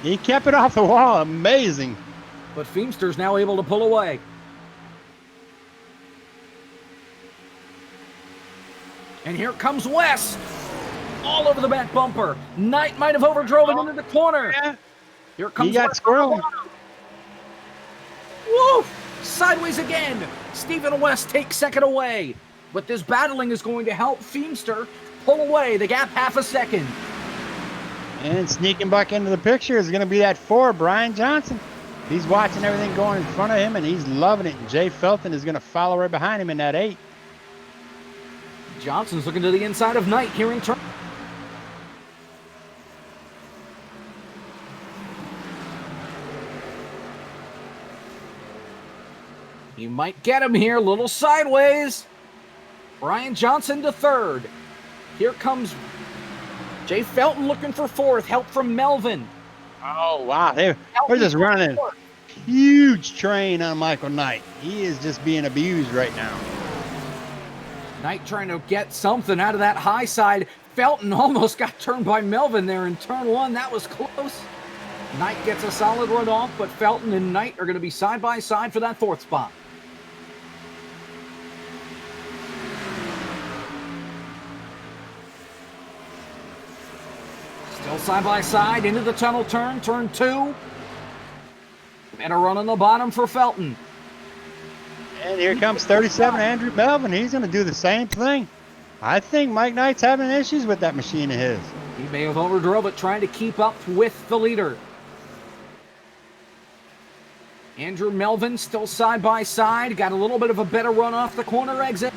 He kept it off the wall. Amazing. But Feemster's now able to pull away. And here comes West. All over the back bumper. Knight might have overdrove into the corner. Yeah. Here comes He got West. squirrely. Woo! Sideways again. Stephen West takes 2nd away. But this battling is going to help Feemster pull away. The gap half a second. And sneaking back into the picture is going to be that 4, Brian Johnson. He's watching everything going in front of him, and he's loving it. And Jay Felton is going to follow right behind him in that 8. Johnson's looking to the inside of Knight here in turn. He might get him here, a little sideways. Brian Johnson to third. Here comes Jay Felton looking for fourth. Help from Melvin. Oh, wow. They're just running a huge train on Michael Knight. He is just being abused right now. Knight trying to get something out of that high side. Felton almost got turned by Melvin there in turn one. That was close. Knight gets a solid run off, but Felton and Knight are going to be side by side for that fourth spot. Still side by side into the tunnel turn, turn two. And a run on the bottom for Felton. And here comes 37, Andrew Melvin. He's going to do the same thing. I think Mike Knight's having issues with that machine of his. He may have overdrove it trying to keep up with the leader. Andrew Melvin still side by side. Got a little bit of a better run off the corner exit.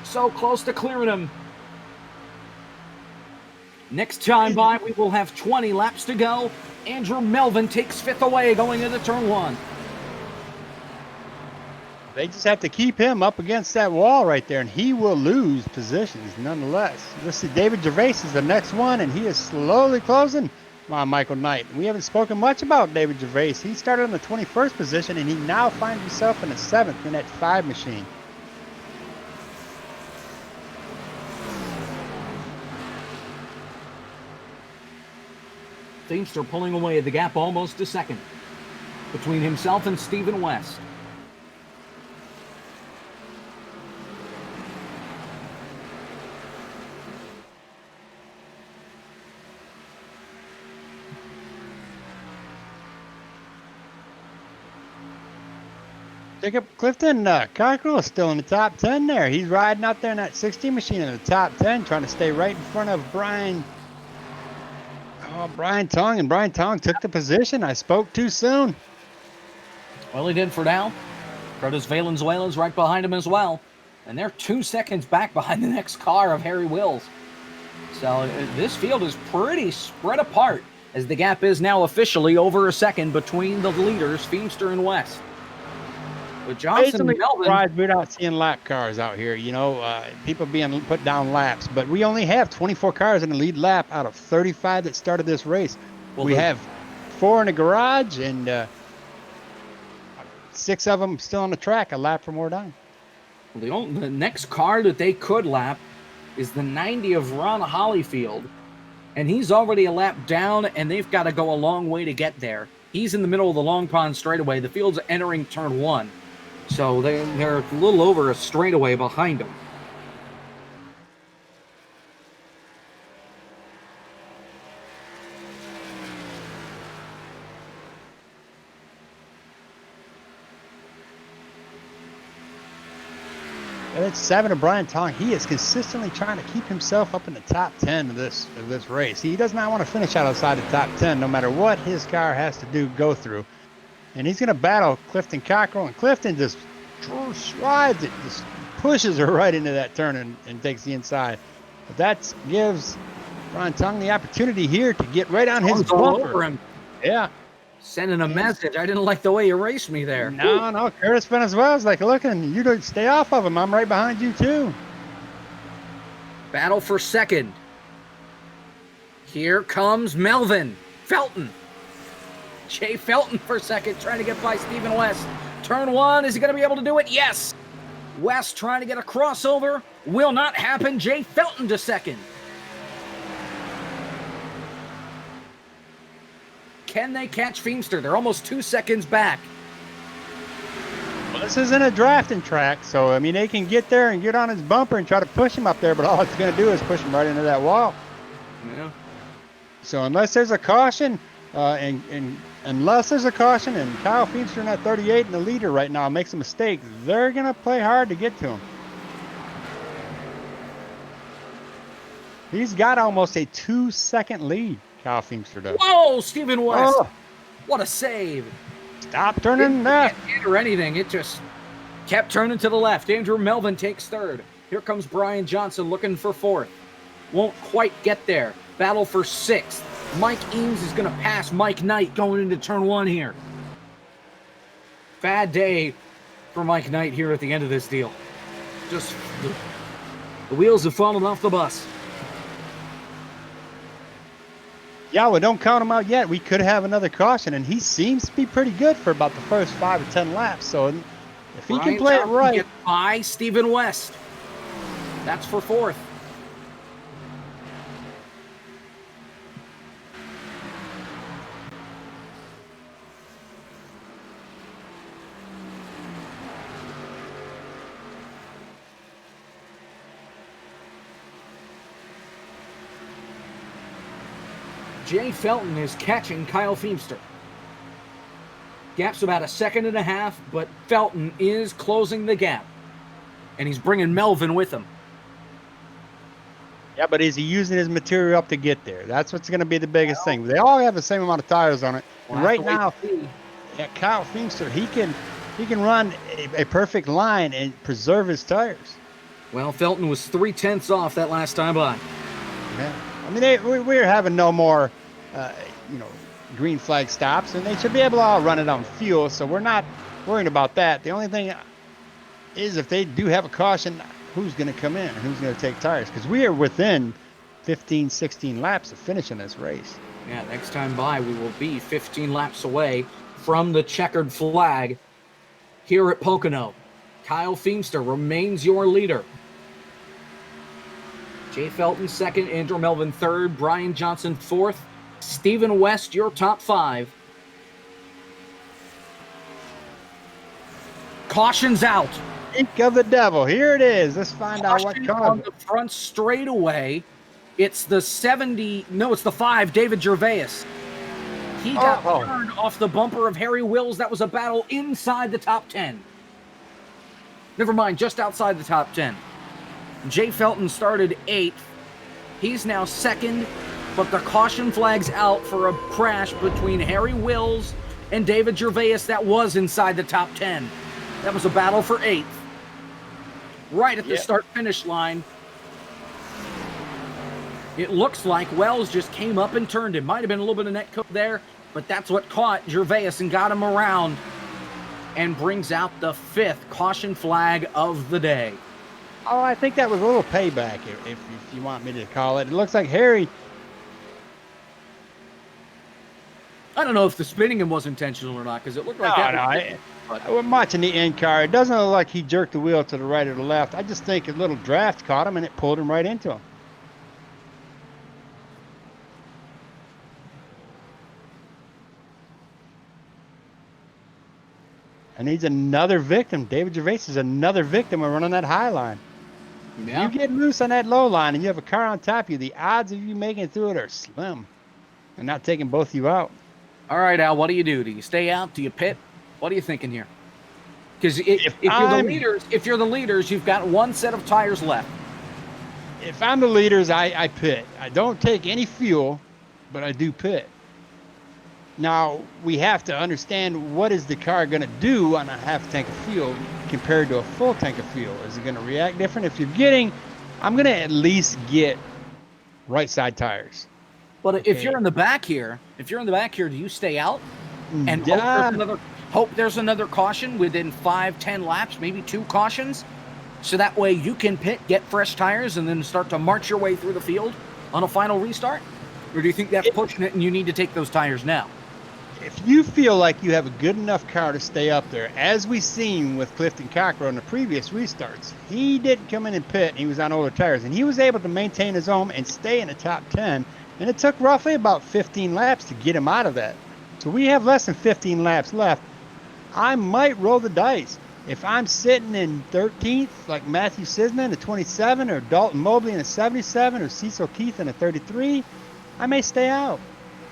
So close to clearing him. Next time by, we will have 20 laps to go. Andrew Melvin takes fifth away going into turn one. They just have to keep him up against that wall right there, and he will lose positions nonetheless. Let's see, David Gervais is the next one, and he is slowly closing on Michael Knight. We haven't spoken much about David Gervais. He started in the 21st position, and he now finds himself in the 7th in that 5 machine. Feimster pulling away the gap almost a second between himself and Stephen West. Jacob Clifton Cockrell is still in the top 10 there. He's riding out there in that 60 machine in the top 10, trying to stay right in front of Brian Tong. And Brian Tong took the position. I spoke too soon. Well, he did for now. Curtis Valenzuela's right behind him as well. And they're 2 seconds back behind the next car of Harry Wills. So this field is pretty spread apart, as the gap is now officially over a second between the leaders, Feimster and West. With Johnson and Melvin, we're not seeing lap cars out here. You know, people being put down laps, but we only have 24 cars in the lead lap out of 35 that started this race. Well, we have 4 in the garage and 6 of them still on the track, a lap or more down. The next car that they could lap is the 90 of Ron Hollyfield, and he's already a lap down, and they've got to go a long way to get there. He's in the middle of the Long Pond straightaway. The field's entering turn 1. So they're a little over a straightaway behind them. And it's 7 of Brian Tong. He is consistently trying to keep himself up in the top 10 of this race. He does not want to finish outside the top 10, no matter what his car has to go through. And he's going to battle Clifton Cockrell, and Clifton just rides it, just pushes her right into that turn and takes the inside. But that gives Brian Tong the opportunity here to get right on his bumper. Over him. Yeah. Sending a message. I didn't like the way you raced me there. No. Curtis Venezuela's like, looking, you don't stay off of him. I'm right behind you, too. Battle for second. Here comes Felton. Jay Felton for second, trying to get by Stephen West. Turn 1, is he going to be able to do it? Yes. West trying to get a crossover. Will not happen. Jay Felton to second. Can they catch Feimster? They're almost 2 seconds back. Well, this isn't a drafting track, so, I mean, they can get there and get on his bumper and try to push him up there, but all it's going to do is push him right into that wall. Yeah. So unless there's a caution, unless there's a caution and Kyle Feimster in that 38 and the leader right now makes a mistake, they're going to play hard to get to him. He's got almost a 2-second lead, Kyle Feimster does. Whoa, Stephen West. Oh. What a save. Stop turning left. Or anything. It just kept turning to the left. Andrew Melvin takes third. Here comes Brian Johnson looking for fourth. Won't quite get there. Battle for sixth. Mike Eames is going to pass Mike Knight going into turn 1 here. Bad day for Mike Knight here at the end of this deal. Just the wheels have fallen off the bus. Yeah, well, don't count him out yet. We could have another caution, and he seems to be pretty good for about the first 5 or 10 laps. So if he can play it right. By Stephen West. That's for 4th. Jay Felton is catching Kyle Feemster. Gap's about 1.5 seconds, but Felton is closing the gap. And he's bringing Melvin with him. Yeah, but is he using his material up to get there? That's what's going to be the biggest thing. They all have the same amount of tires on it. And right now, Kyle Feemster, he can run a perfect line and preserve his tires. Well, Felton was 0.3 off that last time by. Yeah. I mean, we're having no more, green flag stops, and they should be able to all run it on fuel, so we're not worrying about that. The only thing is if they do have a caution, who's going to come in and who's going to take tires? Because we are within 15, 16 laps of finishing this race. Yeah, next time by, we will be 15 laps away from the checkered flag here at Pocono. Kyle Feemster remains your leader. Jay Felton second, Andrew Melvin third, Brian Johnson fourth, Stephen West your top 5. Caution's out. Think of the devil. Here it is. Let's find out what Caution caused on it. the front straightaway. It's the 5, David Gervais. He got turned off the bumper of Harry Wills. That was a battle inside the top 10. Never mind, just outside the top 10. Jay Felton started 8th. He's now 2nd, but the caution flag's out for a crash between Harry Wills and David Gervais that was inside the top 10. That was a battle for 8th. Right at the start-finish line. It looks like Wells just came up and turned him. Might have been a little bit of net code there, but that's what caught Gervais and got him around and brings out the 5th caution flag of the day. Oh, I think that was a little payback, if you want me to call it. It looks like Harry. I don't know if the spinning him was intentional or not, because it looked like I'm watching the end car. It doesn't look like he jerked the wheel to the right or the left. I just think a little draft caught him and it pulled him right into him. And he's another victim. David Gervais is another victim of running that high line. Yeah. You get loose on that low line and you have a car on top of you, the odds of you making it through it are slim and not taking both of you out. All right, Al, what do you do? Do you stay out? Do you pit? What are you thinking here? Because if you're the leaders, you've got one set of tires left. If I'm the leaders, I pit. I don't take any fuel, but I do pit. Now, we have to understand what is the car going to do on a half tank of fuel compared to a full tank of fuel. Is it going to react different? I'm going to at least get right side tires. But if you're in the back here, do you stay out and hope there's another caution within 5-10 laps, maybe 2 cautions, so that way you can pit, get fresh tires, and then start to march your way through the field on a final restart? Or do you think that's pushing it and you need to take those tires now? If you feel like you have a good enough car to stay up there, as we've seen with Clifton Cockrell in the previous restarts, he didn't come in and pit. He was on older tires, and he was able to maintain his own and stay in the top 10. And it took roughly about 15 laps to get him out of that. So we have less than 15 laps left. I might roll the dice. If I'm sitting in 13th, like Matthew Sisman at 27, or Dalton Mobley in a 77, or Cecil Keith in a 33, I may stay out.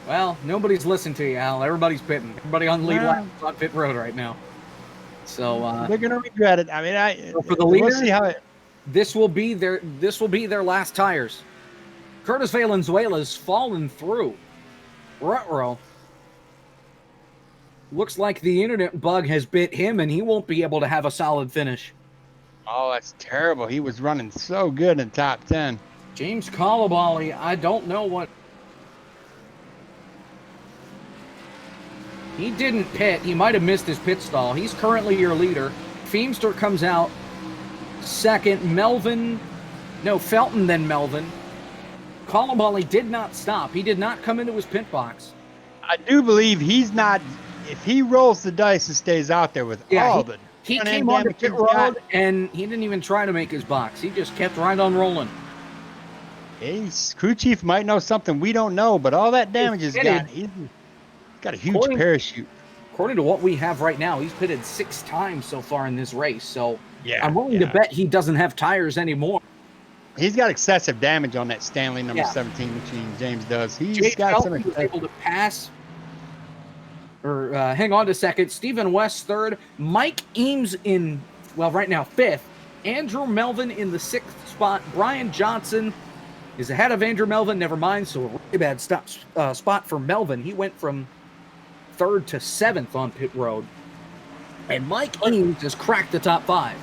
Well, nobody's listening to you, Al. Everybody's pitting. Everybody on the lead lap on pit road right now. So they're gonna regret it. I mean, so for the leaders, we'll see how it. This will be their last tires. Curtis Valenzuela's fallen through. Ruh-roh. Looks like the internet bug has bit him, and he won't be able to have a solid finish. Oh, that's terrible. He was running so good in top 10. James Colabali, I don't know what. He didn't pit. He might have missed his pit stall. He's currently your leader. Feemster comes out second. Felton, then Melvin. Colomali did not stop. He did not come into his pit box. I do believe he's not. If he rolls the dice and stays out there with all the he front-end came on the damage pit he's got, road and he didn't even try to make his box. He just kept right on rolling. Crew chief might know something we don't know, but all that damage he's got, he's got a huge parachute. According to what we have right now, he's pitted 6 times so far in this race. So Yeah, I'm willing to bet he doesn't have tires anymore. He's got excessive damage on that Stanley number 17 machine. James does. Jake Felton was able to pass or hang on to second. Stephen West third. Mike Eames right now 5th. Andrew Melvin in the 6th spot. Brian Johnson is ahead of Andrew Melvin. Never mind. So a really bad spot for Melvin. He went from 3rd to 7th on pit road. And Mike Eames has cracked the top 5.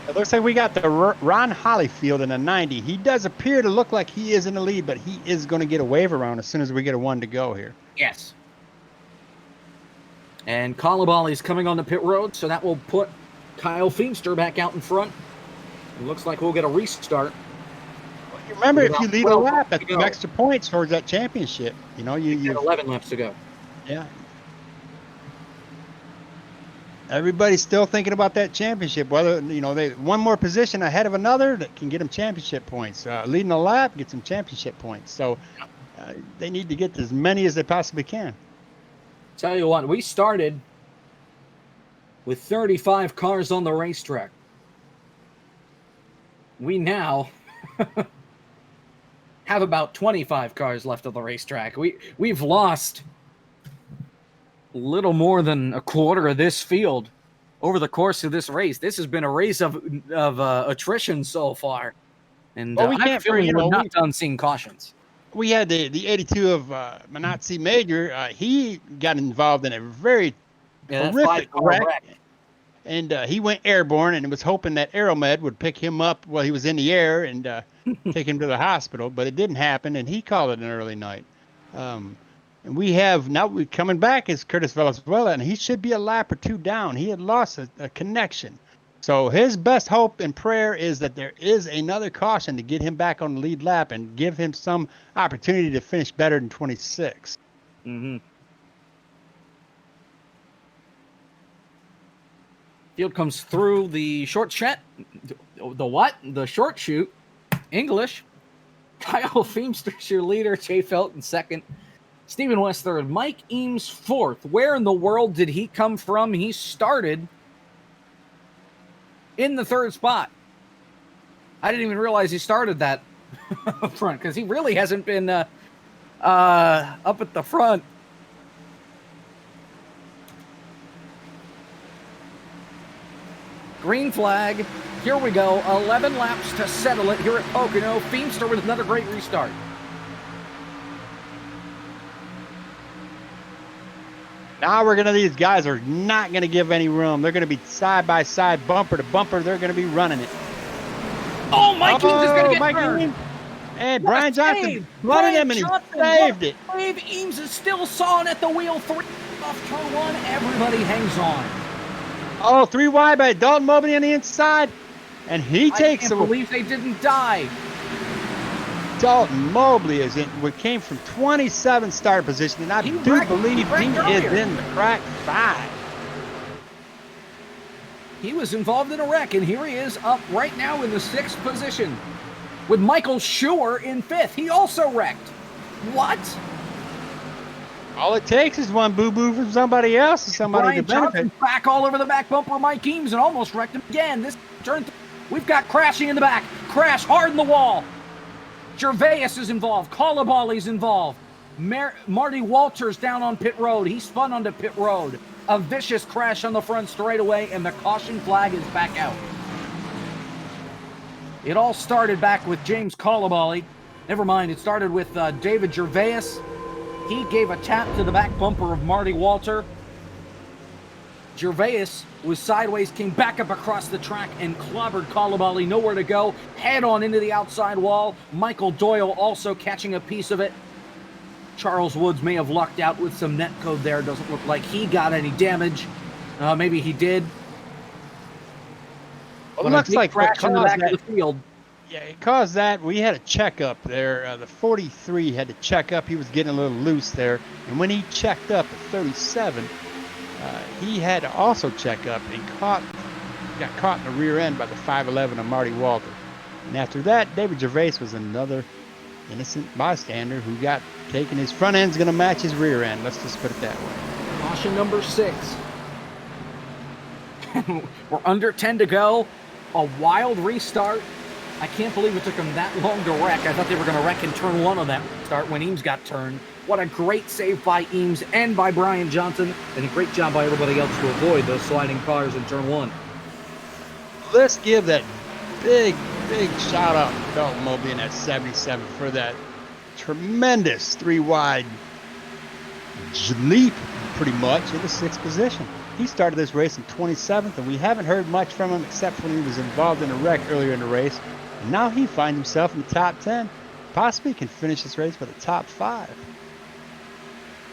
It looks like we got the Ron Hollyfield in a 90. He does appear to look like he is in the lead, but he is going to get a wave around as soon as we get a 1 to go here. Yes. And Colomali's coming on the pit road, so that will put Kyle Feemster back out in front. It looks like we'll get a restart. Well, you remember, if you lead a lap, that's some extra points towards that championship. You know, you 11 laps to go. Yeah. Everybody's still thinking about that championship, whether, they one more position ahead of another that can get them championship points. Leading a lap gets them championship points. So they need to get as many as they possibly can. Tell you what, we started with 35 cars on the racetrack. We now have about 25 cars left on the racetrack. We've lost little more than a quarter of this field over the course of this race. This has been a race of attrition so far, and we can't we're not done seeing cautions. We had the 82 of Manazzi Major. He got involved in a very horrific wreck. And he went airborne, and was hoping that Aeromed would pick him up while he was in the air and take him to the hospital. But it didn't happen, and he called it an early night. And we're coming back is Curtis Valenzuela, and he should be a lap or 2 down. He had lost a connection. So his best hope and prayer is that there is another caution to get him back on the lead lap and give him some opportunity to finish better than 26. Mm-hmm. Field comes through the short chute. The what? The short chute. English. Kyle Feemster's your leader. Jay Felton second. Stephen West third. Mike Eames fourth. Where in the world did he come from? He started in the 3rd spot. I didn't even realize he started that up front, because he really hasn't been up at the front. Green flag. Here we go. 11 laps to settle it here at Pocono. Feemster with another great restart. Now these guys are not going to give any room. They're going to be side by side, bumper to bumper. They're going to be running it. Oh, Mike Eames is going to get burned. Eames. And Brian Johnson running him, and he saved it. Dave Eames is still sawing at the wheel. 3 off turn 1. Everybody hangs on. Oh, 3 wide by Dalton Mobley on the inside. And he takes I can't believe they didn't die. Dalton Mobley came from 27 start position, and I do believe he is in the crack 5. He was involved in a wreck, and here he is up right now in the 6th position with Michael Schuer in 5th. He also wrecked. What? All it takes is one boo-boo from somebody else or somebody Brian to benefit. Johnson back all over the back bumper of Mike Eames and almost wrecked him again. This turn, we've got crashing in the back. Crash hard in the wall. Gervais is involved. Colomali's involved. Marty Walters down on pit road. He spun onto pit road. A vicious crash on the front straightaway, and the caution flag is back out. It all started back with James Colomali. Never mind, it started with David Gervais. He gave a tap to the back bumper of Marty Walter. Gervais was sideways, came back up across the track and clobbered Colomali. Nowhere to go. Head on into the outside wall. Michael Doyle also catching a piece of it. Charles Woods may have lucked out with some net code there. Doesn't look like he got any damage. Maybe he did. Well, But it looks a big like what crash in the caused back of that. the field. Yeah, it caused that. We had a checkup there. The 43 had to check up. He was getting a little loose there. And when he checked up at 37, he had to also check up and got caught in the rear end by the 5'11 of Marty Walter. And after that, David Gervais was another innocent bystander who got taken. His front end's going to match his rear end. Let's just put it that way. Caution number 6. We're under 10 to go. A wild restart. I can't believe it took them that long to wreck. I thought they were going to wreck in turn 1 on that start when Eames got turned. What a great save by Eames and by Brian Johnson, and a great job by everybody else to avoid those sliding cars in turn 1. Let's give that big shout out to Dalton Mobley in that 77 for that tremendous 3-wide leap, pretty much, in the 6th position. He started this race in 27th, and we haven't heard much from him except when he was involved in a wreck earlier in the race. And now he finds himself in the top 10. Possibly can finish this race with a top 5.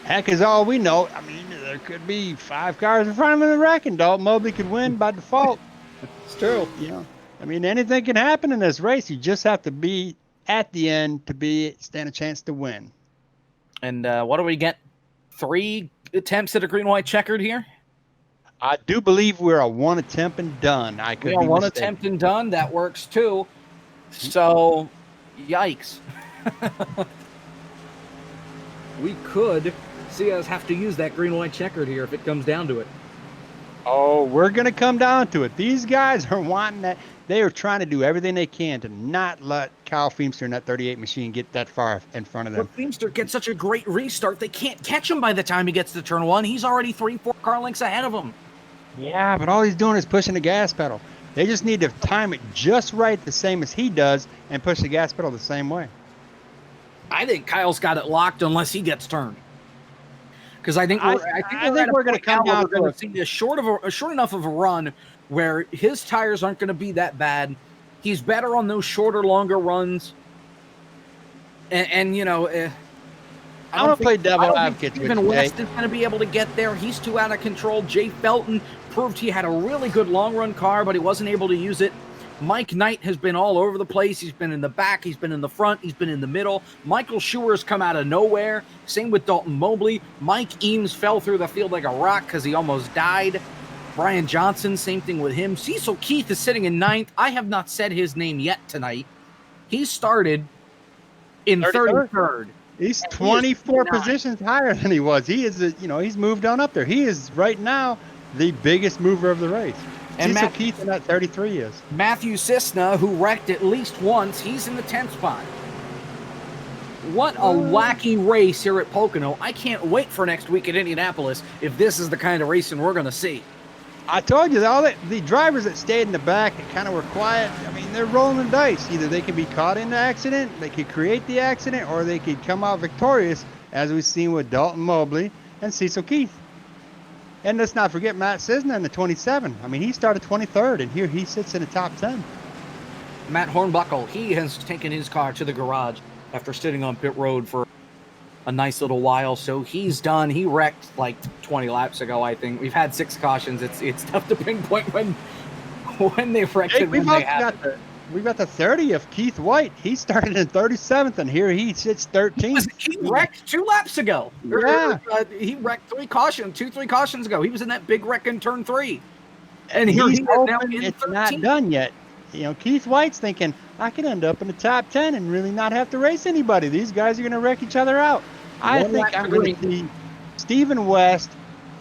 Heck is all we know. I mean, there could be 5 cars in front of him in the wreck, and Dalton Mobley could win by default. It's true. You know, I mean, anything can happen in this race. You just have to be at the end to stand a chance to win. And what do we get? 3 attempts at a green-white checkered here? I do believe we're a 1 attempt and done. I could We are be 1 mistaken. attempt and done. That works too. So, yikes. We could see us have to use that green-white checkered here if it comes down to it. Oh, we're going to come down to it. These guys are wanting that. They are trying to do everything they can to not let Kyle Feemster in that 38 machine get that far in front of them. But Feemster gets such a great restart, they can't catch him by the time he gets to turn 1. He's already 3-4 car lengths ahead of him. Yeah, but all he's doing is pushing the gas pedal. They just need to time it just right, the same as he does, and push the gas pedal the same way. I think Kyle's got it locked unless he gets turned. Because I think we're going to come down we're going to see a short enough of a run where his tires aren't going to be that bad. He's better on those shorter, longer runs. And you know, I'm going to play devil advocate with Stephen you, West Jay. is going to be able to get there. He's too out of control. Jay Felton proved he had a really good long-run car, but he wasn't able to use it. Mike Knight has been all over the place. He's been in the back. He's been in the front. He's been in the middle. Michael Schuer has come out of nowhere. Same with Dalton Mobley. Mike Eames fell through the field like a rock because he almost died. Brian Johnson, same thing with him. Cecil Keith is sitting in 9th. I have not said his name yet tonight. He started in 33rd. He's 24 positions higher than he was. He is, he's moved on up there. He is right now the biggest mover of the race. And Cecil Keith in that 33 is. Matthew Cisna, who wrecked at least once, he's in the 10th spot. What a wacky race here at Pocono. I can't wait for next week at Indianapolis if this is the kind of racing we're going to see. I told you, the drivers that stayed in the back and kind of were quiet, I mean, they're rolling the dice. Either they can be caught in the accident, they could create the accident, or they could come out victorious, as we've seen with Dalton Mobley and Cecil Keith. And let's not forget Matt Cisna in the 27. I mean, he started 23rd, and here he sits in the top 10. Matt Hornbuckle, he has taken his car to the garage after sitting on pit road for a nice little while, so he's done. He wrecked like 20 laps ago, I think. We've had 6 cautions. It's tough to pinpoint when they wrecked Hey, and when they happened. we've got the 30 of Keith White. He started in 37th, and here he sits 13th. He wrecked 2 laps ago. Yeah. He wrecked 3 cautions ago. He was in that big wreck in turn 3. And He's here he is now hoping in it's 13th. not done yet. Keith White's thinking, I could end up in the top 10 and really not have to race anybody. These guys are going to wreck each other out. I One think lap I'm to going to green. see Stephen West,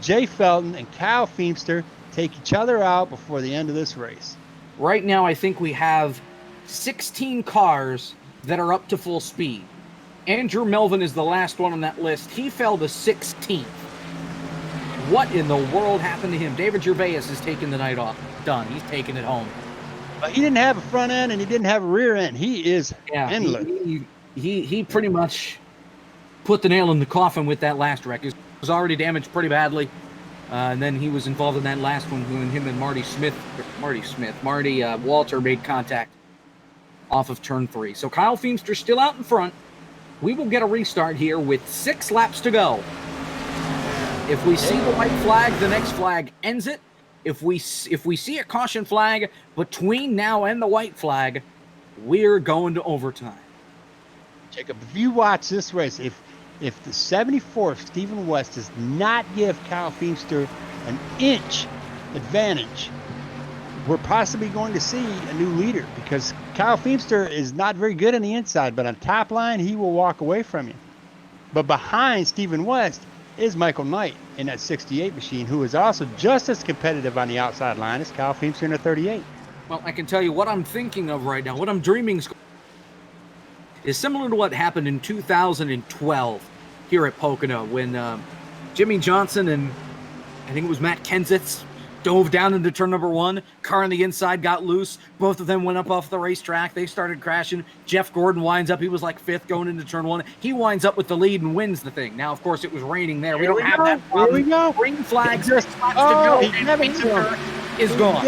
Jay Felton, and Kyle Feemster take each other out before the end of this race. Right now, I think we have 16 cars that are up to full speed. Andrew Melvin is the last one on that list. He fell to 16th. What in the world happened to him? David Gervais has taken the night off. Done. He's taking it home. But he didn't have a front end and he didn't have a rear end. He is endless. He pretty much put the nail in the coffin with that last wreck. He was already damaged pretty badly. And then he was involved in that last one when him and Marty Walter made contact off of turn 3. So Kyle Feemster still out in front. We will get a restart here with 6 laps to go. If we see the white flag, the next flag ends it. If we see a caution flag between now and the white flag, we're going to overtime. Jacob, if you watch this race, if the 74 Stephen West does not give Kyle Feemster an inch advantage, we're possibly going to see a new leader, because Kyle Feemster is not very good on the inside, but on top line, he will walk away from you. But behind Stephen West is Michael Knight in that 68 machine, who is also just as competitive on the outside line as Kyle Feemster in the 38. Well, I can tell you what I'm thinking of right now, what I'm dreaming is similar to what happened in 2012 here at Pocono when Jimmy Johnson and I think it was Matt Kenseth dove down into turn number 1. Car on the inside got loose. Both of them went up off the racetrack. They started crashing. Jeff Gordon winds up. He was like 5th going into turn 1. He winds up with the lead and wins the thing. Now, of course, it was raining there. We don't have that problem. Here we go. Green flags. Just, to go, he gave it to him. Is gone.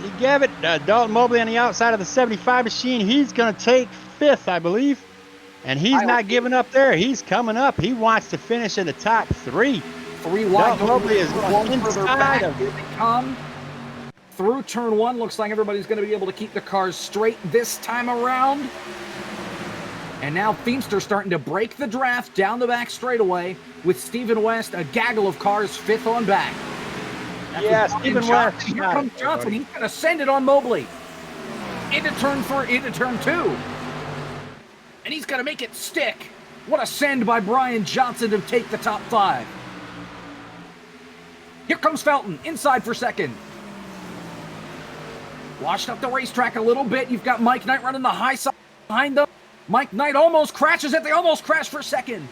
He gave it. Dalton Mobley on the outside of the 75 machine. He's going to take 5th, I believe. And he's not giving up there. He's coming up. He wants to finish in the top 3. 3 wide. Mobley is one further back. inside of Here they come through turn 1. Looks like everybody's going to be able to keep the cars straight this time around. And now Feemster starting to break the draft down the back straightaway with Stephen West, a gaggle of cars 5th on back. Yeah, Stephen West. Here comes Johnson. He's going to send it on Mobley into turn 2. And he's going to make it stick. What a send by Brian Johnson to take the top 5. Here comes Felton, inside for 2nd. Washed up the racetrack a little bit. You've got Mike Knight running the high side behind them. Mike Knight almost crashes it. They almost crash for 2nd.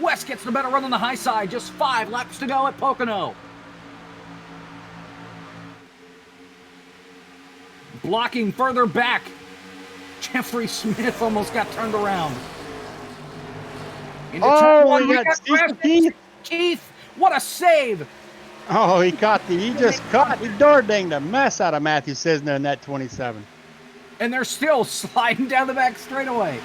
West gets the better run on the high side. Just 5 laps to go at Pocono. Blocking further back. Jeffrey Smith almost got turned around. Into turn 1, we got Keith. What a save. Oh, he door dinged a mess out of Matthew Cisner in that 27. And they're still sliding down the back straightaway.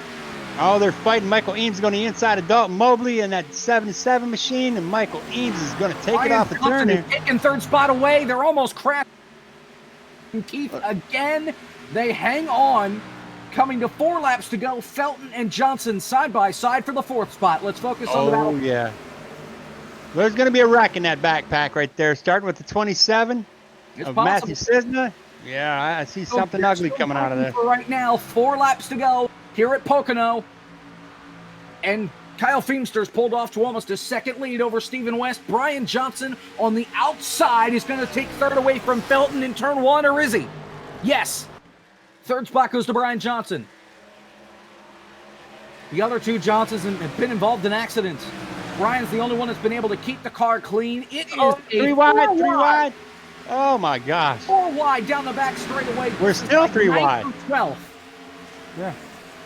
Oh, they're fighting. Michael Eames going to the inside of Dalton Mobley in that 77 machine, and Michael Eames is going to take it off the turn there. Taking 3rd spot away. They're almost crashing. Keith again. They hang on. Coming to 4 laps to go. Felton and Johnson side by side for the 4th spot. Let's focus on the battle. Oh, yeah. There's going to be a wreck in that backpack right there, starting with the 27 of Matthew Cisner. Yeah, I see something ugly coming out of there. Right now, 4 laps to go here at Pocono. And Kyle Feemster's pulled off to almost a 2nd lead over Stephen West. Brian Johnson on the outside is going to take 3rd away from Felton in turn 1, or is he? Yes. 3rd spot goes to Brian Johnson. The other 2 Johnsons have been involved in accidents. Brian's the only one that's been able to keep the car clean. It is 3 wide. Oh, my gosh. 4 wide down the back straightaway. We're still 3 wide. 12th. Yeah.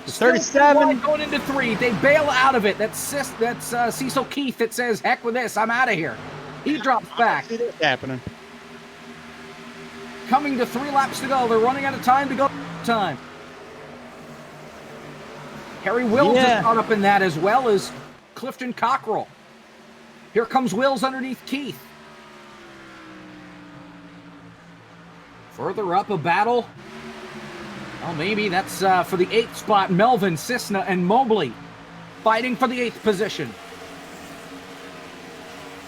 Still 37. Going into 3. They bail out of it. That's Cecil Keith that says, heck with this. I'm out of here. He drops back. See this happening. Coming to 3 laps to go. They're running out of time to go. Harry Wills is caught up in that, as well as Clifton Cockrell. Here comes Wills underneath Keith. Further up, a battle. Well, maybe that's for the 8th spot. Melvin, Cisna, and Mobley fighting for the 8th position.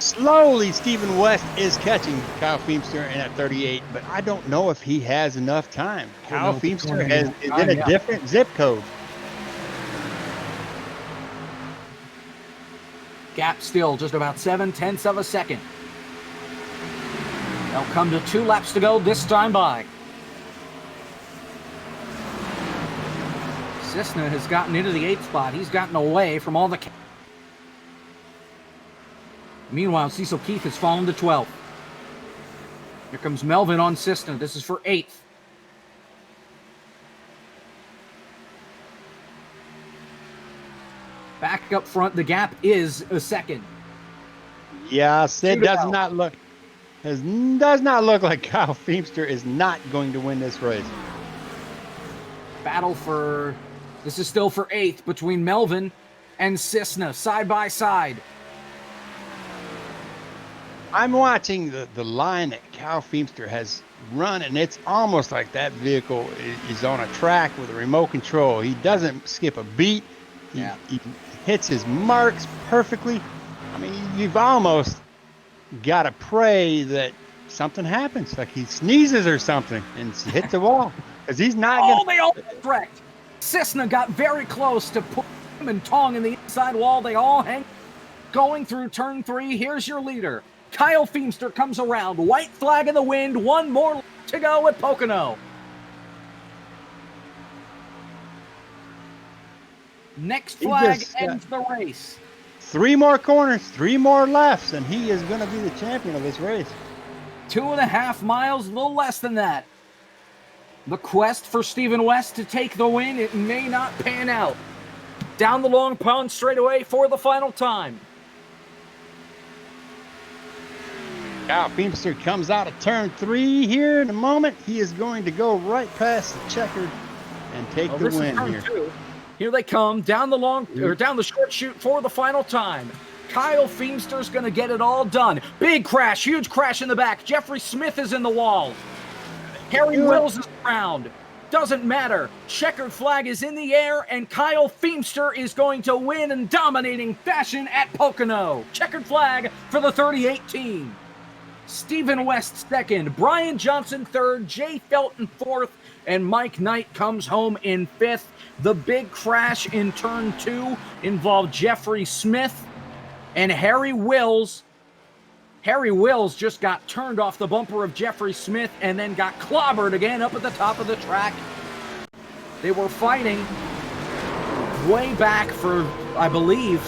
Slowly, Stephen West is catching Kyle Feemster in at 38, but I don't know if he has enough time. Kyle Feemster is in a different zip code. Gap still just about 7/10 of a second. They'll come to 2 laps to go this time by. Cisna has gotten into the 8th spot. He's gotten away from all the... Meanwhile, Cecil Keith has fallen to 12th. Here comes Melvin on Cisna. This is for 8th. Back up front, the gap is a 2nd. Yes, it does not look like Kyle Feemster is not going to win this race. Battle for... This is still for 8th between Melvin and Cisna, side by side. I'm watching the line that Kyle Feemster has run, and it's almost like that vehicle is on a track with a remote control. He doesn't skip a beat. He hits his marks perfectly. I mean, you've almost got to pray that something happens, like he sneezes or something and hits the wall, because he's not going to. They all wrecked. Cisna got very close to put him and Tong in the inside wall. They all hang. Going through turn 3, here's your leader. Kyle Feemster comes around. White flag in the wind. One more to go at Pocono. Next flag ends the race. 3 more corners, 3 more lefts, and he is going to be the champion of this race. 2.5 miles, a little less than that. The quest for Stephen West to take the win, it may not pan out. Down the long pond straightaway for the final time. Kyle Feemster comes out of turn 3 here in a moment. He is going to go right past the checkered and take the win here. 2. Here they come down the short chute for the final time. Kyle Feemster's going to get it all done. Big crash, huge crash in the back. Jeffrey Smith is in the wall. Harry Wills is around. Doesn't matter. Checkered flag is in the air, and Kyle Feemster is going to win in dominating fashion at Pocono. Checkered flag for the 38 team. Stephen West second, Brian Johnson third, Jay Felton fourth, and Mike Knight comes home in fifth. The big crash in turn 2 involved Jeffrey Smith and Harry Wills. Harry Wills just got turned off the bumper of Jeffrey Smith and then got clobbered again up at the top of the track. They were fighting way back for, I believe,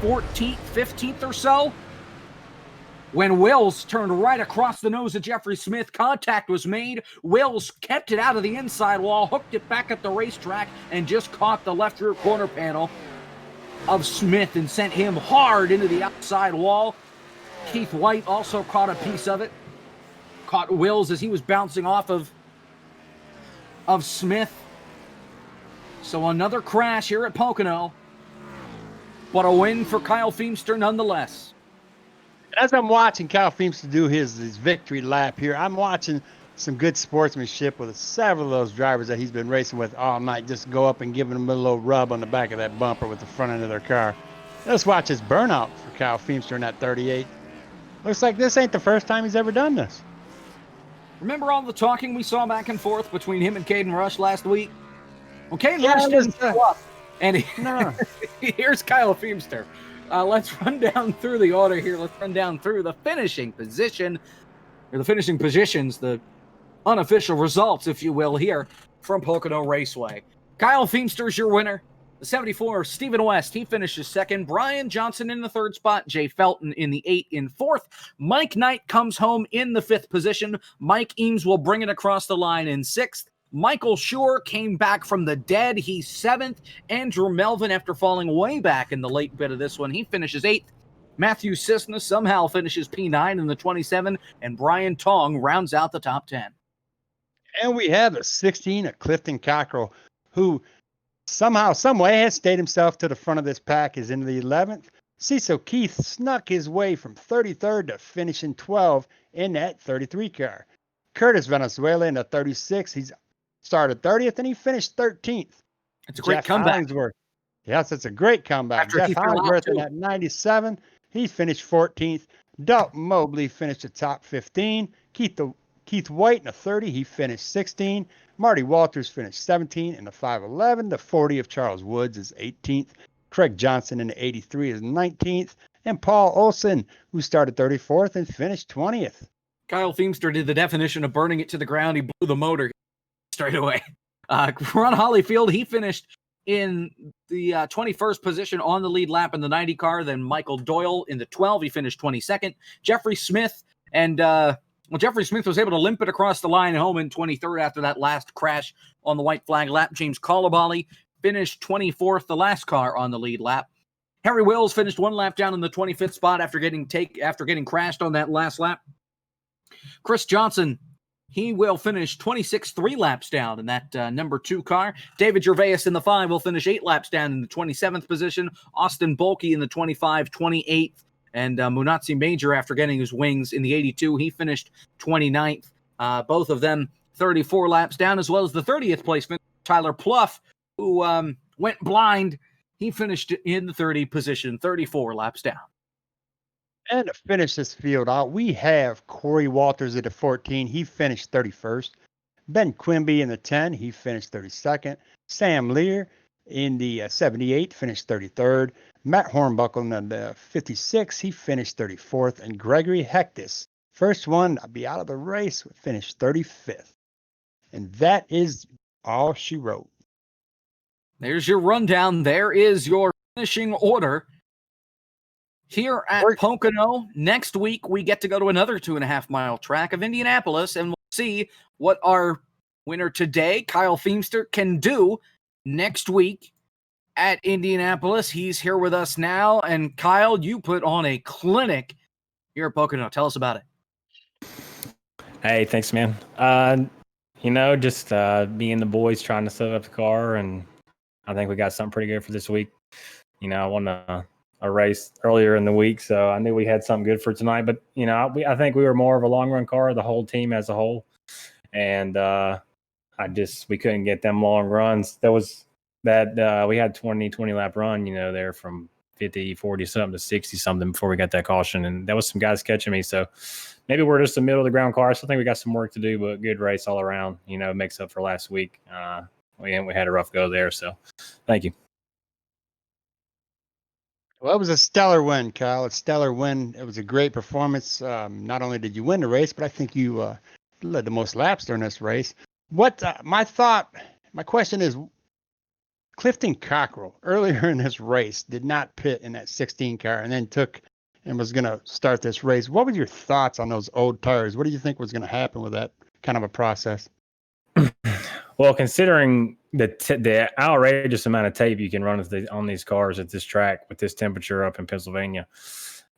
14th, 15th or so. When Wills turned right across the nose of Jeffrey Smith, contact was made. Wills kept it out of the inside wall, hooked it back at the racetrack, and just caught the left rear corner panel of Smith and sent him hard into the outside wall. Keith White also caught a piece of it. Caught Wills as he was bouncing off of Smith. So another crash here at Pocono, but a win for Kyle Feemster nonetheless. As I'm watching Kyle Feemster do his victory lap here, I'm watching some good sportsmanship with several of those drivers that he's been racing with all night, just go up and give them a little rub on the back of that bumper with the front end of their car. Let's watch his burnout for Kyle Feemster in that 38. Looks like this ain't the first time he's ever done this. Remember all the talking we saw back and forth between him and Caden Rush last week? Well, Caden Rush didn't show up, and here's Kyle Feemster. Let's run down through the order here. Let's run down through the finishing position, or the finishing positions, the unofficial results, if you will, here from Pocono Raceway. Kyle Feemster's your winner. The 74, Stephen West, he finishes second. Brian Johnson in the third spot. Jay Felton in the 8 in fourth. Mike Knight comes home in the 5th position. Mike Eames will bring it across the line in 6th. Michael Schur came back from the dead. He's 7th. Andrew Melvin, after falling way back in the late bit of this one, he finishes 8th. Matthew Cisna somehow finishes P9 in the 27, and Brian Tong rounds out the top 10. And we have a 16 at Clifton Cockrell, who somehow, some way has stayed himself to the front of this pack, is in the 11th. Cecil Keith snuck his way from 33rd to finishing 12 in that 33 car. Curtis Venezuela in the 36, he's started 30th and he finished 13th. It's a great comeback. Hollingsworth. Yes, it's a great comeback. Jeff Hollingsworth in that 97, he finished 14th. Dalton Mobley finished the top 15. Keith White in the 30, he finished 16. Marty Walters finished 17 in the 511. The 40 of Charles Woods is 18th. Craig Johnson in the 83 is 19th. And Paul Olson, who started 34th and finished 20th. Kyle Feemster did the definition of burning it to the ground. He blew the motor straight away. Ron Hollyfield, he finished in the 21st position on the lead lap in the 90 car. Then Michael Doyle in the 12, he finished 22nd. Jeffrey Smith, and Jeffrey Smith was able to limp it across the line home in 23rd after that last crash on the white flag lap. James Colabali finished 24th, the last car on the lead lap. Harry Wills finished 1 lap down in the 25th spot after getting crashed on that last lap. Chris Johnson, he will finish 26th, 3 laps down in that number 2 car. David Gervais in the 5 will finish 8 laps down in the 27th position. Austin Bolke in the 25, 28th. And Munatsi Major, after getting his wings in the 82, he finished 29th. Both of them 34 laps down, as well as the 30th place Tyler Pluff, who went blind. He finished in the 30 position, 34 laps down. And to finish this field out, we have Corey Walters at the 14. He finished 31st. Ben Quimby in the 10. He finished 32nd. Sam Lear in the 78 finished 33rd. Matt Hornbuckle in the 56. He finished 34th. And Gregory Hectus, first one to be out of the race, finished 35th. And that is all she wrote. There's your rundown. There is your finishing order. Here at Pocono, next week, we get to go to another 2.5-mile track of Indianapolis, and we'll see what our winner today, Kyle Feemster, can do next week at Indianapolis. He's here with us now, and Kyle, you put on a clinic here at Pocono. Tell us about it. Hey, thanks, man. Just being the boys trying to set up the car, and I think we got something pretty good for this week. I won a race earlier in the week, so I knew we had something good for tonight. But I think we were more of a long run car, the whole team as a whole, and we couldn't get them long runs. There was that we had 20 lap run, there from 50, 40 something to 60 something before we got that caution, and there was some guys catching me. So maybe we're just a middle of the ground car. So I think we got some work to do, but good race all around. Makes up for last week. We had a rough go there. So thank you. Well, it was a stellar win, Kyle. A stellar win. It was a great performance. Not only did you win the race, but I think you led the most laps during this race. What my question is, Clifton Cockrell earlier in this race did not pit in that 16 car and then took and was going to start this race. What were your thoughts on those old tires? What do you think was going to happen with that kind of a process? Well, considering the outrageous amount of tape you can run on these cars at this track with this temperature up in Pennsylvania,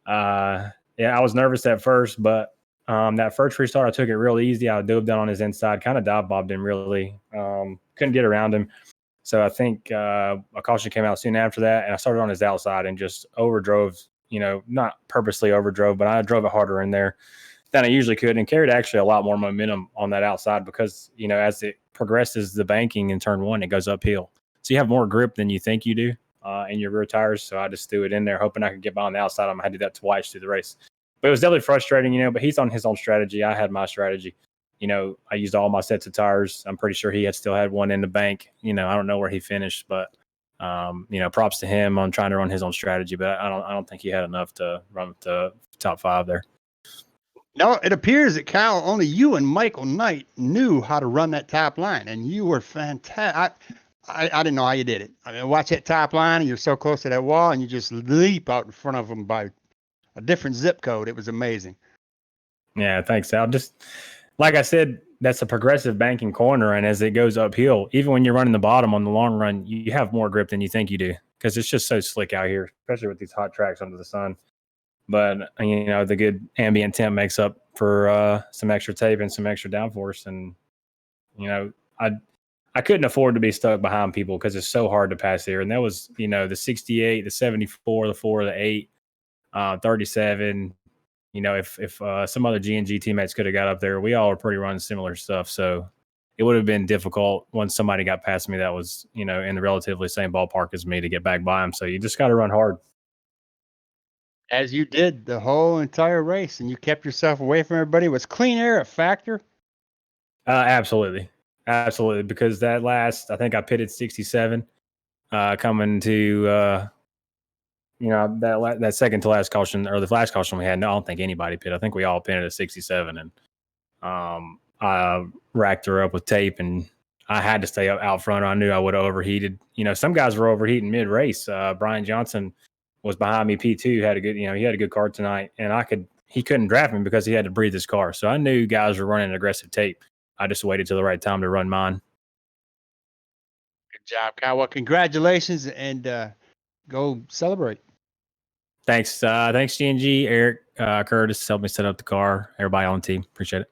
I was nervous at first, but that first restart, I took it real easy. I dove down on his inside, kind of dive bobbed him really. Couldn't get around him. So I think a caution came out soon after that, and I started on his outside and just overdrove, not purposely overdrove, but I drove it harder in there than I usually could, and carried actually a lot more momentum on that outside because, as it progresses the banking in turn one, it goes uphill. So you have more grip than you think you do in your rear tires. So I just threw it in there, hoping I could get by on the outside. I had to do that twice through the race. But it was definitely frustrating, but he's on his own strategy. I had my strategy. I used all my sets of tires. I'm pretty sure he still had one in the bank. I don't know where he finished, but props to him on trying to run his own strategy. But I don't think he had enough to run the top 5 there. No, it appears that Kyle, only you and Michael Knight knew how to run that top line, and you were fantastic. I didn't know how you did it. I mean, watch that top line, and you're so close to that wall, and you just leap out in front of them by a different zip code. It was amazing. Yeah, thanks, Al. Just like I said, that's a progressive banking corner, and as it goes uphill, even when you're running the bottom on the long run, you have more grip than you think you do because it's just so slick out here, especially with these hot tracks under the sun. But, the good ambient temp makes up for some extra tape and some extra downforce. And, I couldn't afford to be stuck behind people because it's so hard to pass here. And that was, the 68, the 74, the 4, the 8, 37. If some other G&G teammates could have got up there, we all were pretty running similar stuff. So it would have been difficult once somebody got past me that was, in the relatively same ballpark as me to get back by them. So you just got to run hard. As you did the whole entire race, and you kept yourself away from everybody. Was clean air a factor? Absolutely. Because that I think I pitted 67 coming to, that second to last caution, or the last caution we had. No, I don't think anybody pitted. I think we all pitted at 67, and I racked her up with tape, and I had to stay out front. I knew I would have overheated. Some guys were overheating mid-race. Brian Johnson was behind me. P2 had a good, he had a good car tonight, and he couldn't draft me because he had to breathe his car. So I knew guys were running aggressive tape. I just waited till the right time to run mine. Good job, Kyle. Well, congratulations, and go celebrate. Thanks. Thanks, G&G, Eric, Curtis, helped me set up the car. Everybody on the team. Appreciate it.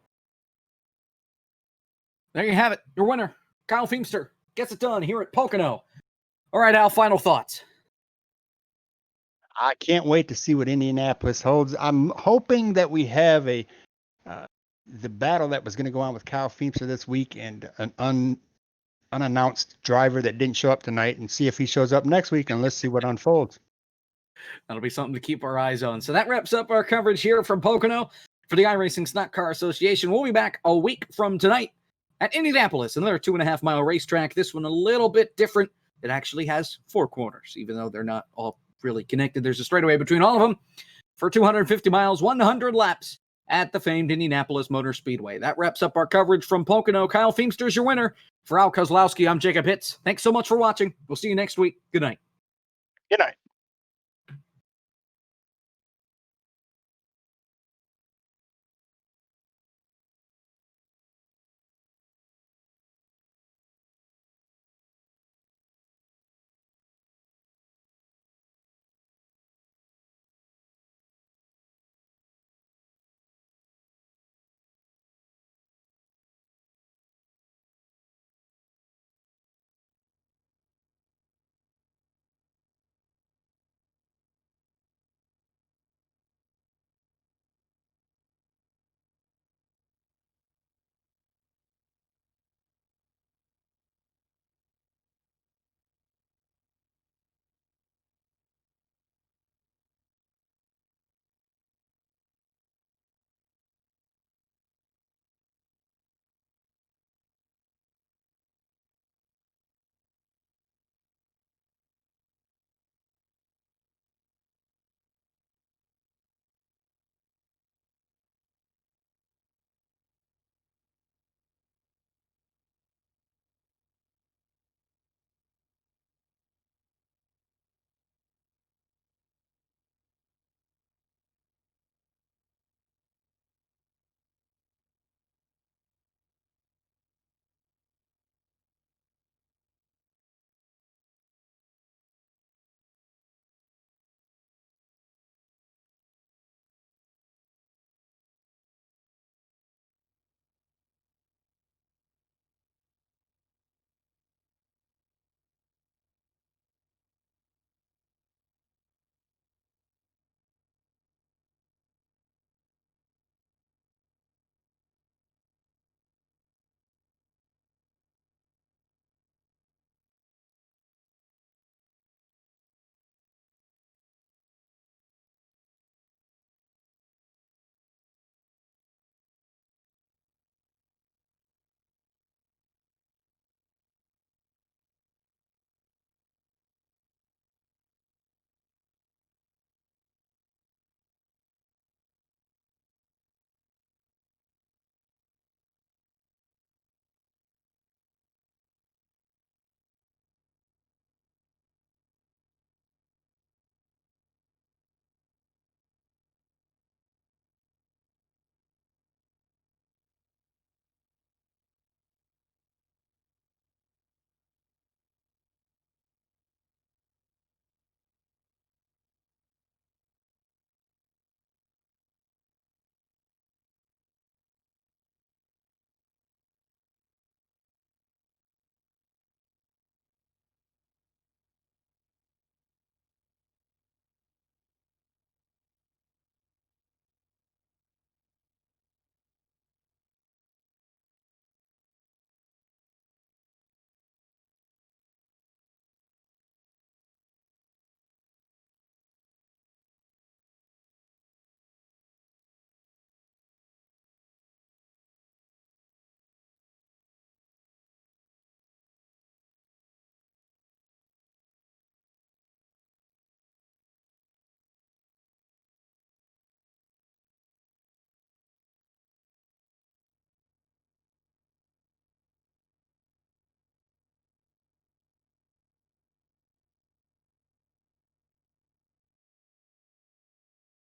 There you have it. Your winner, Kyle Feemster, gets it done here at Pocono. All right, Al, final thoughts. I can't wait to see what Indianapolis holds. I'm hoping that we have the battle that was going to go on with Kyle Feimster this week and an unannounced driver that didn't show up tonight, and see if he shows up next week, and let's see what unfolds. That'll be something to keep our eyes on. So that wraps up our coverage here from Pocono for the iRacing Stock Car Association. We'll be back a week from tonight at Indianapolis, another 2.5-mile racetrack. This one a little bit different. It actually has 4 corners, even though they're not all really connected. There's a straightaway between all of them for 250 miles, 100 laps at the famed Indianapolis Motor Speedway. That wraps up our coverage from Pocono. Kyle Feimster's your winner. For Al Kozlowski, I'm Jacob Hitz. Thanks so much for watching. We'll see you next week. Good night. Good night.